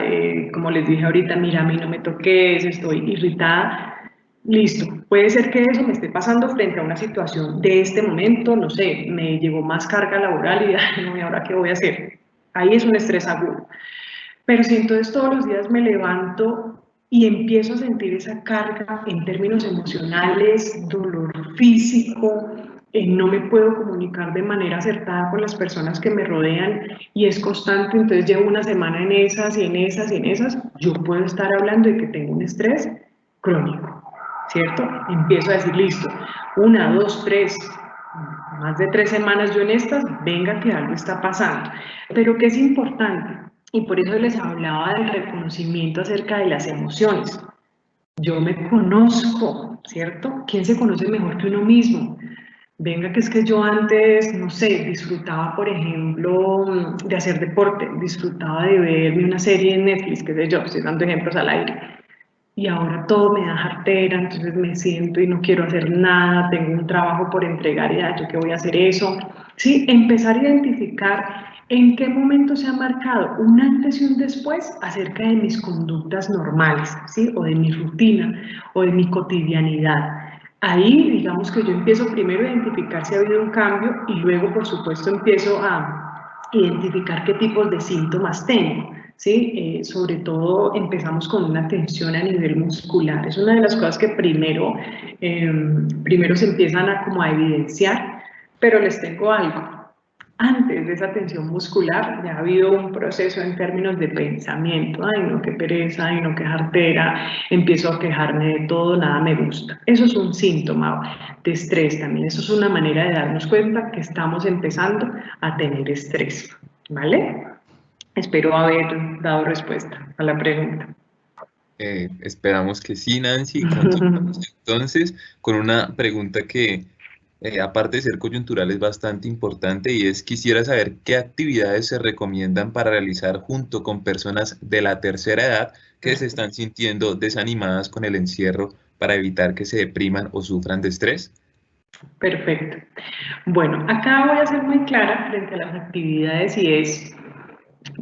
como les dije ahorita, mira, a mí no me toques, estoy irritada. Listo, puede ser que eso me esté pasando frente a una situación de este momento, no sé, me llegó más carga laboral y no, ¿y ahora qué voy a hacer? Ahí es un estrés agudo. Pero si entonces todos los días me levanto y empiezo a sentir esa carga en términos emocionales, dolor físico, no me puedo comunicar de manera acertada con las personas que me rodean y es constante, entonces llevo una semana en esas y en esas y en esas, yo puedo estar hablando de que tengo un estrés crónico, ¿cierto? Empiezo a decir, listo, 1, 2, 3, más de 3 semanas yo en estas, venga que algo está pasando. Pero ¿qué es importante? Y por eso les hablaba del reconocimiento acerca de las emociones. Yo me conozco, ¿cierto? ¿Quién se conoce mejor que uno mismo? Venga, que es que yo antes, no sé, disfrutaba, por ejemplo, de hacer deporte, disfrutaba de verme una serie en Netflix, qué sé yo, estoy dando ejemplos al aire. Y ahora todo me da jartera, entonces me siento y no quiero hacer nada, tengo un trabajo por entregar y yo qué voy a hacer eso. Sí, empezar a identificar en qué momento se ha marcado un antes y un después acerca de mis conductas normales, ¿sí? O de mi rutina, o de mi cotidianidad. Ahí, digamos que yo empiezo primero a identificar si ha habido un cambio y luego, por supuesto, empiezo a identificar qué tipos de síntomas tengo, ¿sí? Sobre todo empezamos con una tensión a nivel muscular. Es una de las cosas que primero se empiezan a como a evidenciar, pero les tengo algo. Antes de esa tensión muscular ya ha habido un proceso en términos de pensamiento. Ay, no, qué pereza, ay, no, qué jartera, empiezo a quejarme de todo, nada me gusta. Eso es un síntoma de estrés también. Eso es una manera de darnos cuenta que estamos empezando a tener estrés, ¿vale? Espero haber dado respuesta a la pregunta. Esperamos que sí, Nancy. Continuamos entonces con una pregunta que, aparte de ser coyuntural, es bastante importante, y es: quisiera saber qué actividades se recomiendan para realizar junto con personas de la tercera edad que se están sintiendo desanimadas con el encierro, para evitar que se depriman o sufran de estrés. Perfecto. Bueno, acá voy a ser muy clara frente a las actividades, y es: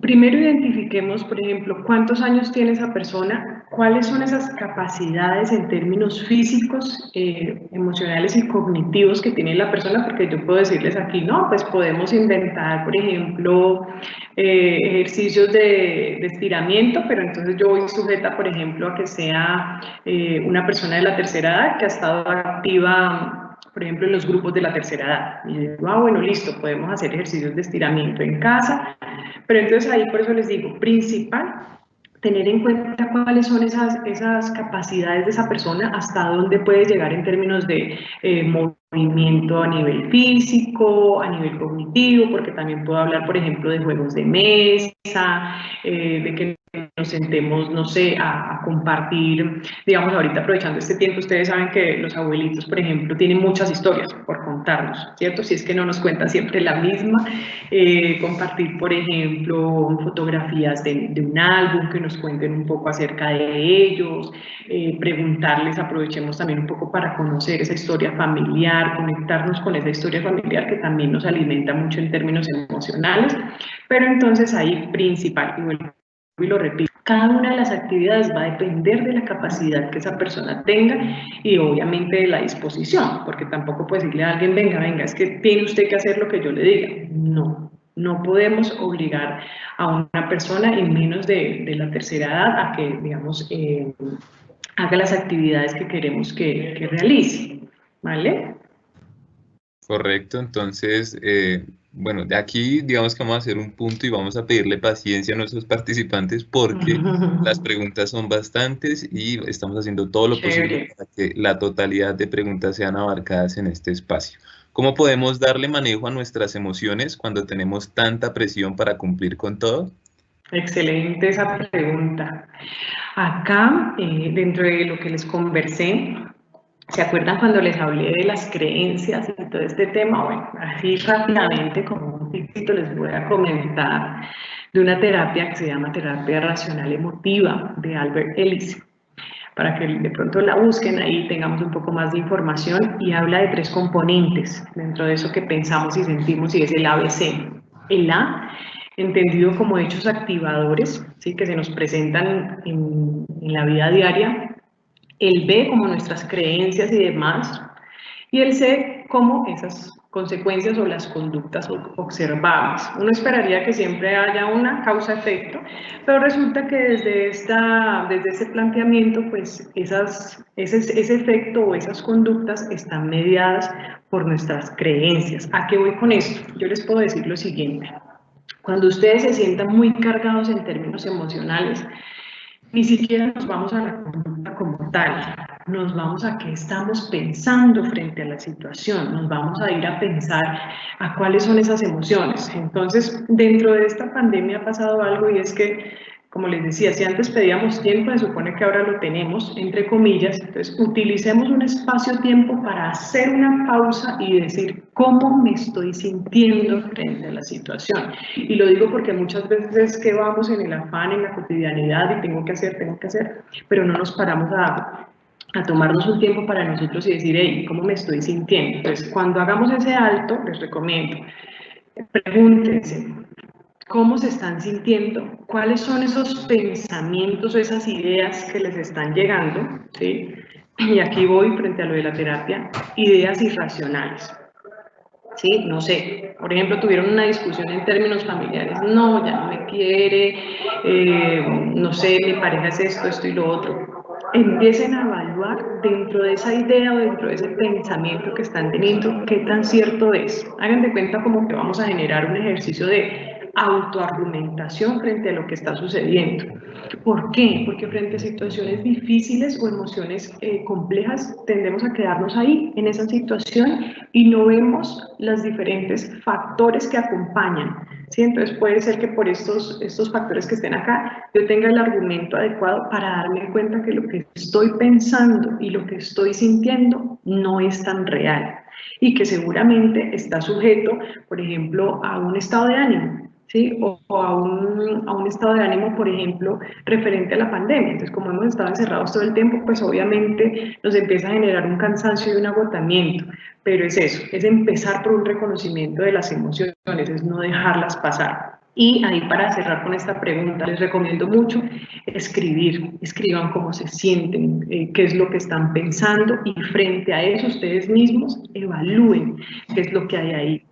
primero identifiquemos, por ejemplo, cuántos años tiene esa persona, cuáles son esas capacidades en términos físicos, emocionales y cognitivos que tiene la persona, porque yo puedo decirles aquí, no, pues podemos inventar, por ejemplo, ejercicios de estiramiento, pero entonces yo voy sujeta, por ejemplo, a que sea una persona de la tercera edad que ha estado activa, por ejemplo, en los grupos de la tercera edad. Y digo, bueno, listo, podemos hacer ejercicios de estiramiento en casa. Pero entonces ahí por eso les digo, principal, tener en cuenta cuáles son esas capacidades de esa persona, hasta dónde puede llegar en términos de movimiento a nivel físico, a nivel cognitivo, porque también puedo hablar, por ejemplo, de juegos de mesa, de que nos sentemos, no sé, a compartir, digamos, ahorita aprovechando este tiempo, ustedes saben que los abuelitos, por ejemplo, tienen muchas historias por contarnos, ¿cierto? Si es que no nos cuentan siempre la misma, compartir, por ejemplo, fotografías de un álbum, que nos cuenten un poco acerca de ellos, preguntarles, aprovechemos también un poco para conocer esa historia familiar, conectarnos con esa historia familiar que también nos alimenta mucho en términos emocionales, pero entonces ahí principal, y lo repito, cada una de las actividades va a depender de la capacidad que esa persona tenga y obviamente de la disposición, porque tampoco puedo decirle a alguien, venga, es que tiene usted que hacer lo que yo le diga. No, no podemos obligar a una persona, y menos de la tercera edad, a que, digamos, haga las actividades que queremos que realice, ¿vale? Correcto, entonces, bueno, de aquí digamos que vamos a hacer un punto y vamos a pedirle paciencia a nuestros participantes, porque las preguntas son bastantes y estamos haciendo todo lo posible para que la totalidad de preguntas sean abarcadas en este espacio. ¿Cómo podemos darle manejo a nuestras emociones cuando tenemos tanta presión para cumplir con todo? Excelente esa pregunta. Acá, dentro de lo que les conversé, ¿se acuerdan cuando les hablé de las creencias y todo este tema? Bueno, así rápidamente, como un poquito, les voy a comentar de una terapia que se llama terapia racional emotiva de Albert Ellis, para que de pronto la busquen ahí, tengamos un poco más de información, y habla de 3 componentes dentro de eso que pensamos y sentimos, y es el ABC. El A, entendido como hechos activadores, ¿sí?, que se nos presentan en la vida diaria. El B como nuestras creencias y demás, y el C como esas consecuencias o las conductas observables. Uno esperaría que siempre haya una causa-efecto, pero resulta que desde ese planteamiento, pues ese efecto o esas conductas están mediadas por nuestras creencias. ¿A qué voy con esto? Yo les puedo decir lo siguiente: cuando ustedes se sientan muy cargados en términos emocionales, ni siquiera nos vamos a la conducta como tal, nos vamos a qué estamos pensando frente a la situación, nos vamos a ir a pensar a cuáles son esas emociones. Entonces, dentro de esta pandemia ha pasado algo, y es que, como les decía, si antes pedíamos tiempo, se supone que ahora lo tenemos, entre comillas. Entonces, utilicemos un espacio-tiempo para hacer una pausa y decir cómo me estoy sintiendo frente a la situación. Y lo digo porque muchas veces que vamos en el afán, en la cotidianidad, y tengo que hacer, pero no nos paramos a tomarnos un tiempo para nosotros y decir, hey, ¿cómo me estoy sintiendo? Entonces, cuando hagamos ese alto, les recomiendo, pregúntense, ¿cómo se están sintiendo? ¿Cuáles son esos pensamientos o esas ideas que les están llegando? ¿Sí? Y aquí voy frente a lo de la terapia: ideas irracionales. ¿sí? No sé, por ejemplo, tuvieron una discusión en términos familiares, no, ya no me quiere, no sé, mi pareja es esto, esto y lo otro. Empiecen a evaluar dentro de esa idea o dentro de ese pensamiento que están teniendo, qué tan cierto es. Hagan de cuenta como que vamos a generar un ejercicio de autoargumentación frente a lo que está sucediendo. ¿Por qué? Porque frente a situaciones difíciles o emociones complejas tendemos a quedarnos ahí, en esa situación, y no vemos los diferentes factores que acompañan. ¿Sí? Entonces puede ser que por estos factores que estén acá, yo tenga el argumento adecuado para darme cuenta que lo que estoy pensando y lo que estoy sintiendo no es tan real y que seguramente está sujeto, por ejemplo, a un estado de ánimo. ¿Sí? O a un estado de ánimo, por ejemplo, referente a la pandemia. Entonces, como hemos estado encerrados todo el tiempo, pues obviamente nos empieza a generar un cansancio y un agotamiento, pero es eso, es empezar por un reconocimiento de las emociones, es no dejarlas pasar. Y ahí, para cerrar con esta pregunta, les recomiendo mucho escribir, escriban cómo se sienten, qué es lo que están pensando, y frente a eso ustedes mismos evalúen qué es lo que hay ahí,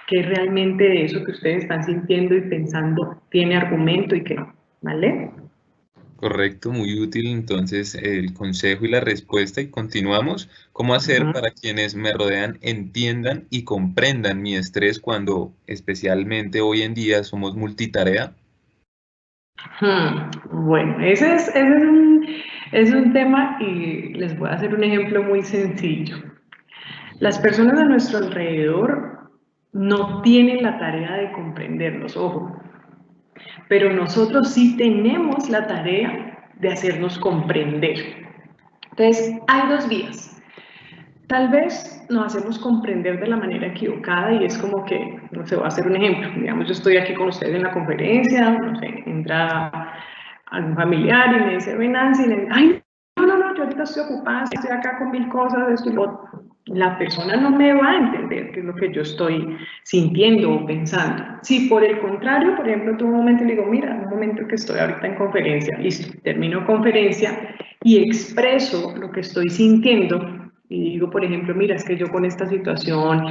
que realmente de eso que ustedes están sintiendo y pensando tiene argumento y que no, ¿vale? Correcto, muy útil entonces el consejo y la respuesta, y continuamos. ¿Cómo hacer para quienes me rodean entiendan y comprendan mi estrés cuando especialmente hoy en día somos multitarea? Bueno, ese es un tema, y les voy a hacer un ejemplo muy sencillo. Las personas a nuestro alrededor no tienen la tarea de comprendernos, ojo, pero nosotros sí tenemos la tarea de hacernos comprender. Entonces, hay dos vías. Tal vez nos hacemos comprender de la manera equivocada y es como que, no sé, voy a hacer un ejemplo. Digamos, yo estoy aquí con ustedes en la conferencia, no sé, entra algún familiar y me dice, ven Nancy, ay, no, yo ahorita estoy ocupada, estoy acá con mil cosas, esto y lo otro. La persona no me va a entender qué es lo que yo estoy sintiendo o pensando. Si por el contrario, por ejemplo, tuve un momento y le digo, mira, un momento que estoy ahorita en conferencia, listo, termino conferencia y expreso lo que estoy sintiendo. Y digo, por ejemplo, mira, es que yo con esta situación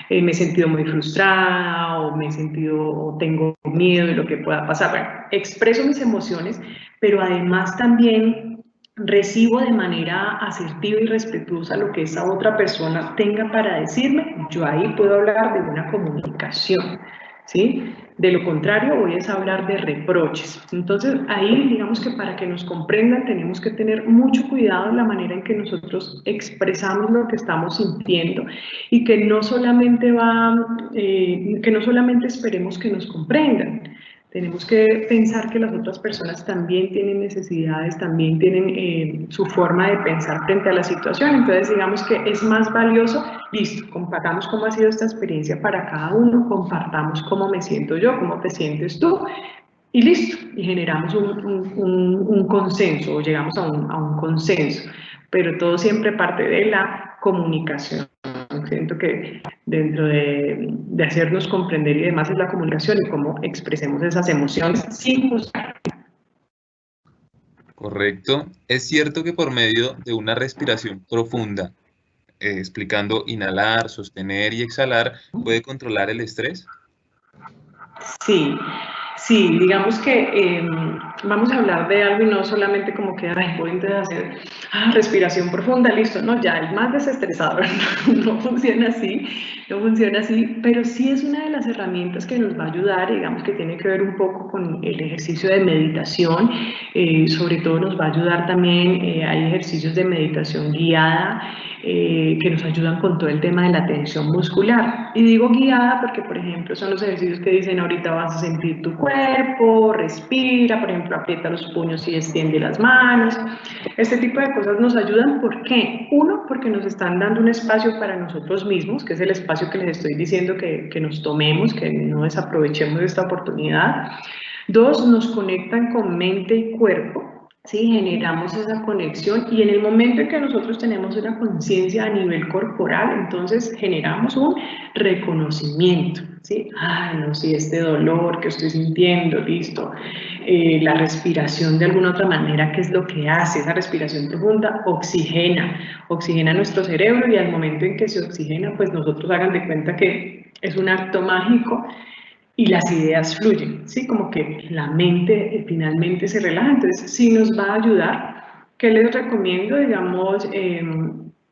me he sentido muy frustrada, o me he sentido, o tengo miedo de lo que pueda pasar. Bueno, expreso mis emociones, pero además también recibo de manera asertiva y respetuosa lo que esa otra persona tenga para decirme. Yo ahí puedo hablar de una comunicación, ¿sí? De lo contrario, voy a hablar de reproches. Entonces, ahí, digamos que para que nos comprendan, tenemos que tener mucho cuidado en la manera en que nosotros expresamos lo que estamos sintiendo, y que no solamente que no solamente esperemos que nos comprendan. Tenemos que pensar que las otras personas también tienen necesidades, también tienen su forma de pensar frente a la situación. Entonces, digamos que es más valioso, listo, compartamos cómo ha sido esta experiencia para cada uno, compartamos cómo me siento yo, cómo te sientes tú, y listo, y generamos un consenso, o llegamos a un consenso, pero todo siempre parte de la comunicación. Siento que dentro de hacernos comprender y demás es la comunicación y cómo expresemos esas emociones sin juzgar. Correcto. Es cierto que por medio de una respiración profunda, explicando inhalar, sostener y exhalar, ¿puede controlar el estrés? Sí, digamos que vamos a hablar de algo y no solamente como que, ay, voy a intentar hacer respiración profunda, listo, no, ya el más desestresador, no funciona así, pero sí es una de las herramientas que nos va a ayudar. Digamos que tiene que ver un poco con el ejercicio de meditación, sobre todo nos va a ayudar también, hay ejercicios de meditación guiada, que nos ayudan con todo el tema de la tensión muscular. Y digo guiada porque, por ejemplo, son los ejercicios que dicen ahorita vas a sentir tu cuerpo, respira, por ejemplo, aprieta los puños y extiende las manos. Este tipo de cosas nos ayudan. ¿Por qué? Uno, porque nos están dando un espacio para nosotros mismos, que es el espacio que les estoy diciendo que nos tomemos, que no desaprovechemos esta oportunidad. Dos, nos conectan con mente y cuerpo. Sí, generamos esa conexión, y en el momento en que nosotros tenemos una conciencia a nivel corporal, entonces generamos un reconocimiento, ¿sí? Ay, no, sí, este dolor que estoy sintiendo, listo. La respiración de alguna otra manera, ¿qué es lo que hace? Esa respiración profunda oxigena nuestro cerebro, y al momento en que se oxigena, pues nosotros hagan de cuenta que es un acto mágico y las ideas fluyen, ¿sí? Como que la mente finalmente se relaja, entonces sí nos va a ayudar. ¿Qué les recomiendo? Digamos,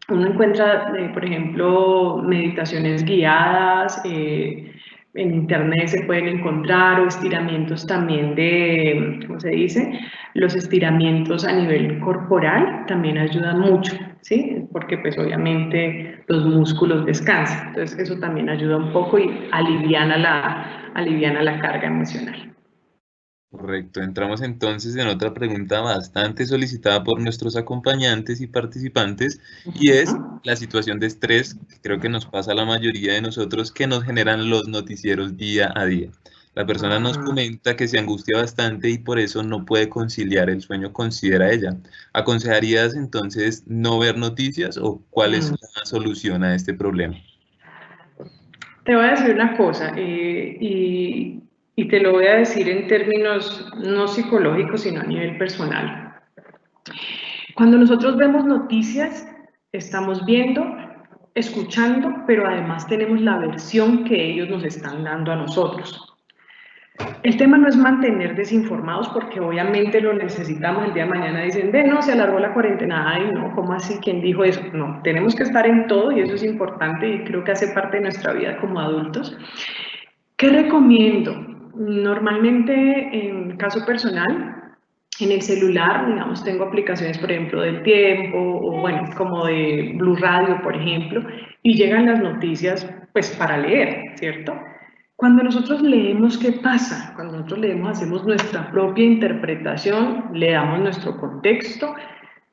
uno encuentra, por ejemplo, meditaciones guiadas, en internet se pueden encontrar, o estiramientos también de, ¿cómo se dice? Los estiramientos a nivel corporal también ayudan mucho, ¿sí? Porque pues obviamente los músculos descansan, entonces eso también ayuda un poco y aliviana la carga emocional. Correcto, entramos entonces en otra pregunta bastante solicitada por nuestros acompañantes y participantes, y es la situación de estrés que creo que nos pasa a la mayoría de nosotros, que nos generan los noticieros día a día. La persona nos comenta que se angustia bastante y por eso no puede conciliar el sueño, considera ella. ¿Aconsejarías entonces no ver noticias o cuál es la solución a este problema? Te voy a decir una cosa, y te lo voy a decir en términos no psicológicos, sino a nivel personal. Cuando nosotros vemos noticias, estamos viendo, escuchando, pero además tenemos la versión que ellos nos están dando a nosotros. El tema no es mantener desinformados, porque obviamente lo necesitamos. El día de mañana dicen, no, se alargó la cuarentena. Ay, no, ¿cómo así? ¿Quién dijo eso? No, tenemos que estar en todo y eso es importante y creo que hace parte de nuestra vida como adultos. ¿Qué recomiendo? Normalmente, en caso personal, en el celular, digamos, tengo aplicaciones, por ejemplo, del Tiempo, o bueno, como de Blue Radio, por ejemplo, y llegan las noticias, pues, para leer, ¿cierto? Cuando nosotros leemos, ¿qué pasa? Cuando nosotros leemos, hacemos nuestra propia interpretación, le damos nuestro contexto,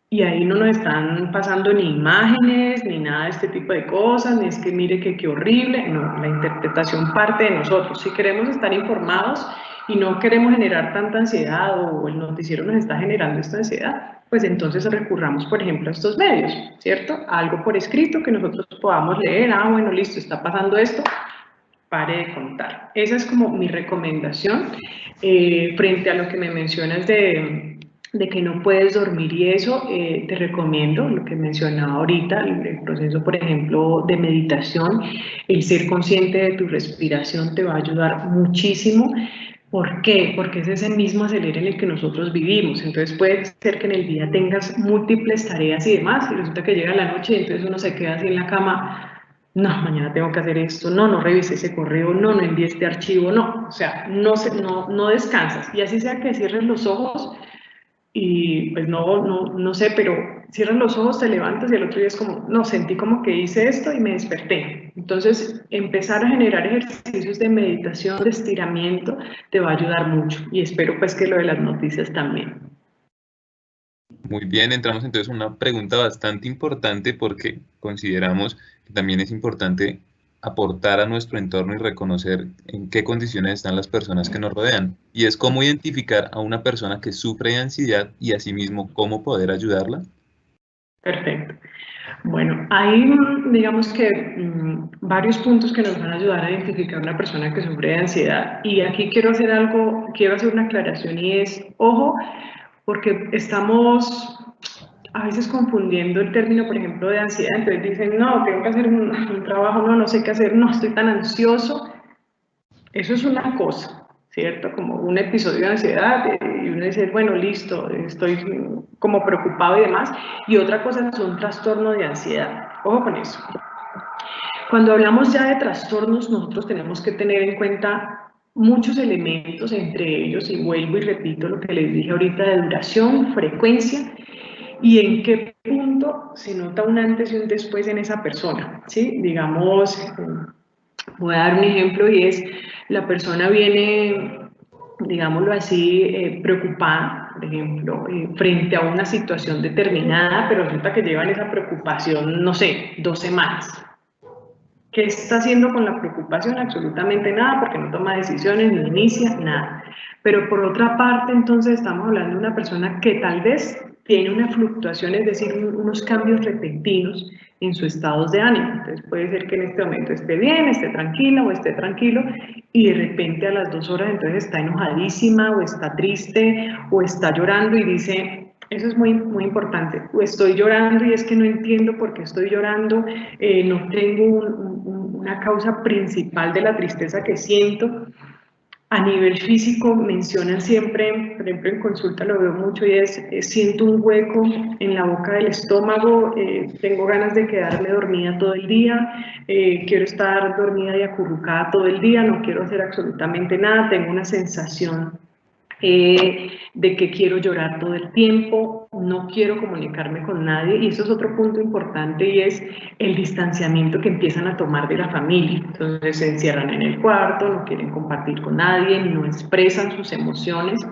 y ahí no nos están pasando ni imágenes, ni nada de este tipo de cosas, ni es que mire que qué horrible, no, la interpretación parte de nosotros. Si queremos estar informados y no queremos generar tanta ansiedad, o el noticiero nos está generando esta ansiedad, pues entonces recurramos, por ejemplo, a estos medios, ¿cierto? Algo por escrito que nosotros podamos leer, bueno, listo, está pasando esto, pare de contar. Esa es como mi recomendación, frente a lo que me mencionas de que no puedes dormir y eso, te recomiendo lo que mencionaba ahorita, el proceso, por ejemplo, de meditación. El ser consciente de tu respiración te va a ayudar muchísimo. ¿Por qué? Porque es ese mismo acelere en el que nosotros vivimos. Entonces puede ser que en el día tengas múltiples tareas y demás, y resulta que llega la noche y entonces uno se queda así en la cama. No, mañana tengo que hacer esto, no revisé ese correo, no envié este archivo, no, o sea, no descansas. Y así sea que cierres los ojos y pues no sé, pero cierras los ojos, te levantas y el otro día es como, no, sentí como que hice esto y me desperté. Entonces, empezar a generar ejercicios de meditación, de estiramiento, te va a ayudar mucho, y espero pues que lo de las noticias también. Muy bien, entramos entonces en una pregunta bastante importante, porque consideramos que también es importante aportar a nuestro entorno y reconocer en qué condiciones están las personas que nos rodean. Y es cómo identificar a una persona que sufre de ansiedad y asimismo cómo poder ayudarla. Perfecto. Bueno, hay, digamos que varios puntos que nos van a ayudar a identificar a una persona que sufre de ansiedad. Y aquí quiero hacer una aclaración, y es, ojo, porque estamos a veces confundiendo el término, por ejemplo, de ansiedad. Entonces dicen, no, tengo que hacer un trabajo, no sé qué hacer, no, estoy tan ansioso. Eso es una cosa, ¿cierto? Como un episodio de ansiedad, y uno dice, bueno, listo, estoy como preocupado y demás. Y otra cosa es un trastorno de ansiedad. Ojo con eso. Cuando hablamos ya de trastornos, nosotros tenemos que tener en cuenta muchos elementos, entre ellos, y vuelvo y repito lo que les dije ahorita, de duración, frecuencia, y en qué punto se nota un antes y un después en esa persona, ¿sí? Digamos, voy a dar un ejemplo, y es, la persona viene, digámoslo así, preocupada, por ejemplo, frente a una situación determinada, pero resulta que llevan esa preocupación, no sé, 2 semanas. ¿Qué está haciendo con la preocupación? Absolutamente nada, porque no toma decisiones, ni inicia, nada. Pero por otra parte, entonces estamos hablando de una persona que tal vez tiene una fluctuación, es decir, unos cambios repentinos en sus estados de ánimo. Entonces puede ser que en este momento esté bien, esté tranquila o esté tranquilo, y de repente a las 2 horas entonces está enojadísima, o está triste, o está llorando y dice... Eso es muy, muy importante. O estoy llorando y es que no entiendo por qué estoy llorando, no tengo una causa principal de la tristeza que siento. A nivel físico mencionan siempre, por ejemplo en consulta lo veo mucho y es siento un hueco en la boca del estómago, tengo ganas de quedarme dormida todo el día, quiero estar dormida y acurrucada todo el día, no quiero hacer absolutamente nada, tengo una sensación de que quiero llorar todo el tiempo, no quiero comunicarme con nadie, y eso es otro punto importante, y es el distanciamiento que empiezan a tomar de la familia. Entonces se encierran en el cuarto, no quieren compartir con nadie, no expresan sus emociones,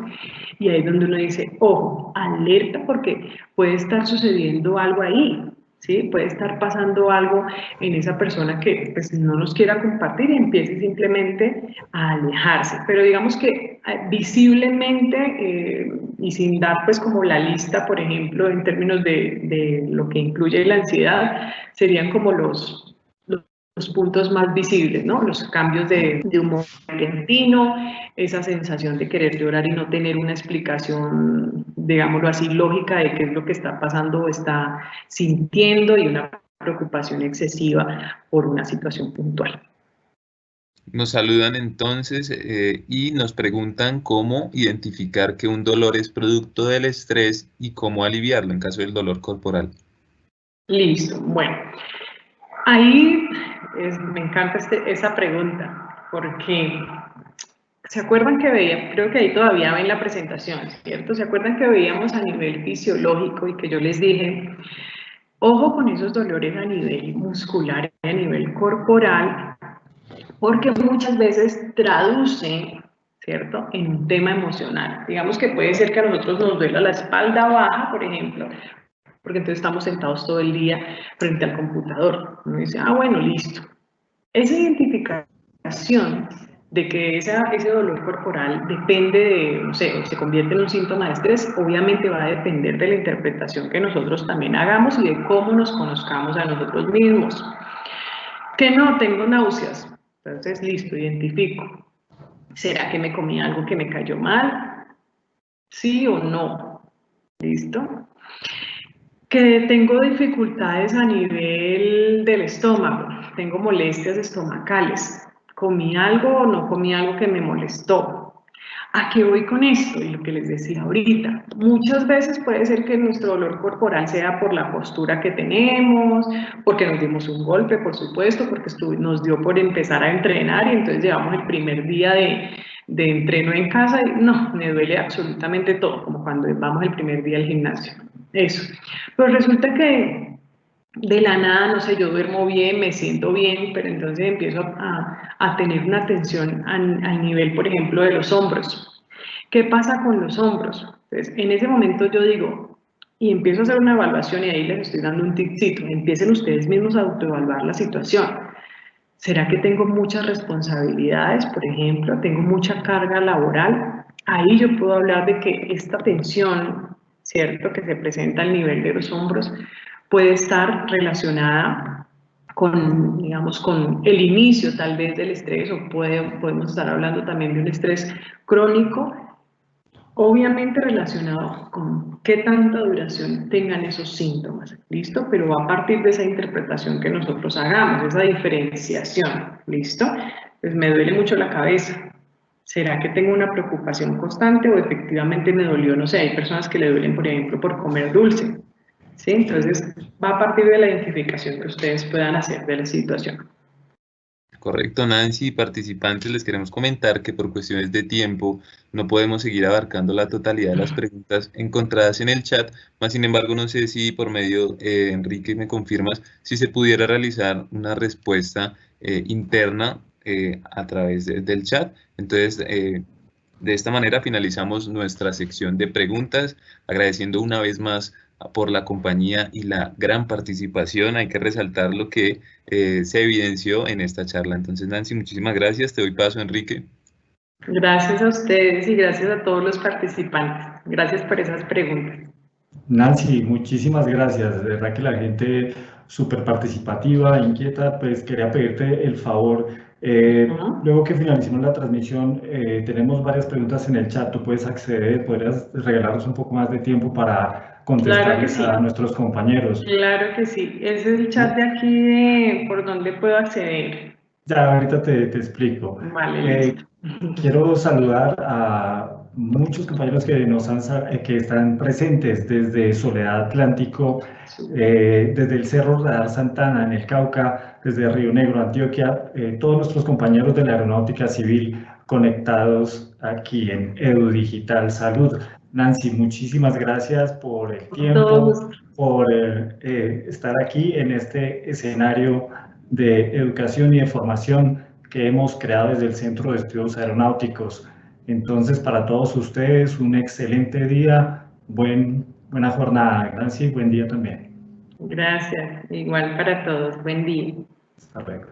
y ahí es donde uno dice, ojo, alerta, porque puede estar sucediendo algo ahí, ¿sí? Puede estar pasando algo en esa persona que pues, no nos quiera compartir y empiece simplemente a alejarse. Pero digamos que visiblemente y sin dar pues como la lista, por ejemplo, en términos de lo que incluye la ansiedad, serían como los puntos más visibles, ¿no? Los cambios de humor repentino, esa sensación de querer llorar y no tener una explicación, digámoslo así, lógica de qué es lo que está pasando o está sintiendo, y una preocupación excesiva por una situación puntual. Nos saludan entonces y nos preguntan cómo identificar que un dolor es producto del estrés y cómo aliviarlo en caso del dolor corporal. Listo, bueno. Ahí me encanta esa pregunta, porque ¿se acuerdan que veíamos? Creo que ahí todavía ven la presentación, ¿cierto? ¿Se acuerdan que veíamos a nivel fisiológico y que yo les dije, ojo con esos dolores a nivel muscular y a nivel corporal, porque muchas veces traducen, ¿cierto?, en un tema emocional. Digamos que puede ser que a nosotros nos duela la espalda baja, por ejemplo, porque entonces estamos sentados todo el día frente al computador. Uno dice, ah, bueno, listo. Esa identificación de que ese dolor corporal depende de, no sé, se convierte en un síntoma de estrés, obviamente va a depender de la interpretación que nosotros también hagamos y de cómo nos conozcamos a nosotros mismos. Que no, tengo náuseas. Entonces, listo, identifico. ¿Será que me comí algo que me cayó mal? ¿Sí o no? ¿Listo? Que tengo dificultades a nivel del estómago, tengo molestias estomacales, comí algo o no comí algo que me molestó. ¿A qué voy con esto? Y lo que les decía ahorita, muchas veces puede ser que nuestro dolor corporal sea por la postura que tenemos, porque nos dimos un golpe, por supuesto, porque nos dio por empezar a entrenar y entonces llevamos el primer día de entreno en casa y no, me duele absolutamente todo, como cuando vamos el primer día al gimnasio. Eso. Pero resulta que de la nada, no sé, yo duermo bien, me siento bien, pero entonces empiezo a tener una tensión al nivel, por ejemplo, de los hombros. ¿Qué pasa con los hombros? Entonces, en ese momento yo digo, y empiezo a hacer una evaluación, y ahí les estoy dando un tipcito, empiecen ustedes mismos a autoevaluar la situación. ¿Será que tengo muchas responsabilidades, por ejemplo? ¿Tengo mucha carga laboral? Ahí yo puedo hablar de que esta tensión, ¿cierto?, que se presenta al nivel de los hombros, puede estar relacionada con, digamos, con el inicio tal vez del estrés, o podemos estar hablando también de un estrés crónico, obviamente relacionado con qué tanta duración tengan esos síntomas, ¿listo? Pero va a partir de esa interpretación que nosotros hagamos, esa diferenciación, ¿listo? Pues me duele mucho la cabeza. ¿Será que tengo una preocupación constante o efectivamente me dolió? No sé, hay personas que le duelen, por ejemplo, por comer dulce, ¿sí? Entonces va a partir de la identificación que ustedes puedan hacer de la situación. Correcto, Nancy y participantes, les queremos comentar que por cuestiones de tiempo no podemos seguir abarcando la totalidad de las preguntas encontradas en el chat, más sin embargo no sé si por medio, Enrique, me confirmas, si se pudiera realizar una respuesta interna a través del chat. Entonces, de esta manera finalizamos nuestra sección de preguntas, agradeciendo una vez más por la compañía y la gran participación. Hay que resaltar lo que se evidenció en esta charla. Entonces, Nancy, muchísimas gracias. Te doy paso, Enrique. Gracias a ustedes y gracias a todos los participantes. Gracias por esas preguntas. Nancy, muchísimas gracias. De verdad que la gente súper participativa, inquieta, pues quería pedirte el favor. Luego que finalicemos la transmisión, tenemos varias preguntas en el chat. Tú puedes acceder, podrías regalarnos un poco más de tiempo para contestarles a nuestros compañeros. Claro que sí. Ese es el chat de aquí, por donde puedo acceder. Ya, ahorita te explico. Vale, listo. Quiero saludar a muchos compañeros que están presentes desde Soledad Atlántico, desde el Cerro Radar Santana en el Cauca, desde Río Negro, Antioquia, todos nuestros compañeros de la Aeronáutica Civil conectados aquí en EduDigital Salud. Nancy, muchísimas gracias por el tiempo, por estar aquí en este escenario de educación y de formación que hemos creado desde el Centro de Estudios Aeronáuticos. Entonces, para todos ustedes, un excelente día, buena jornada. Nancy, buen día también. Gracias, igual para todos. Buen día. Hasta luego.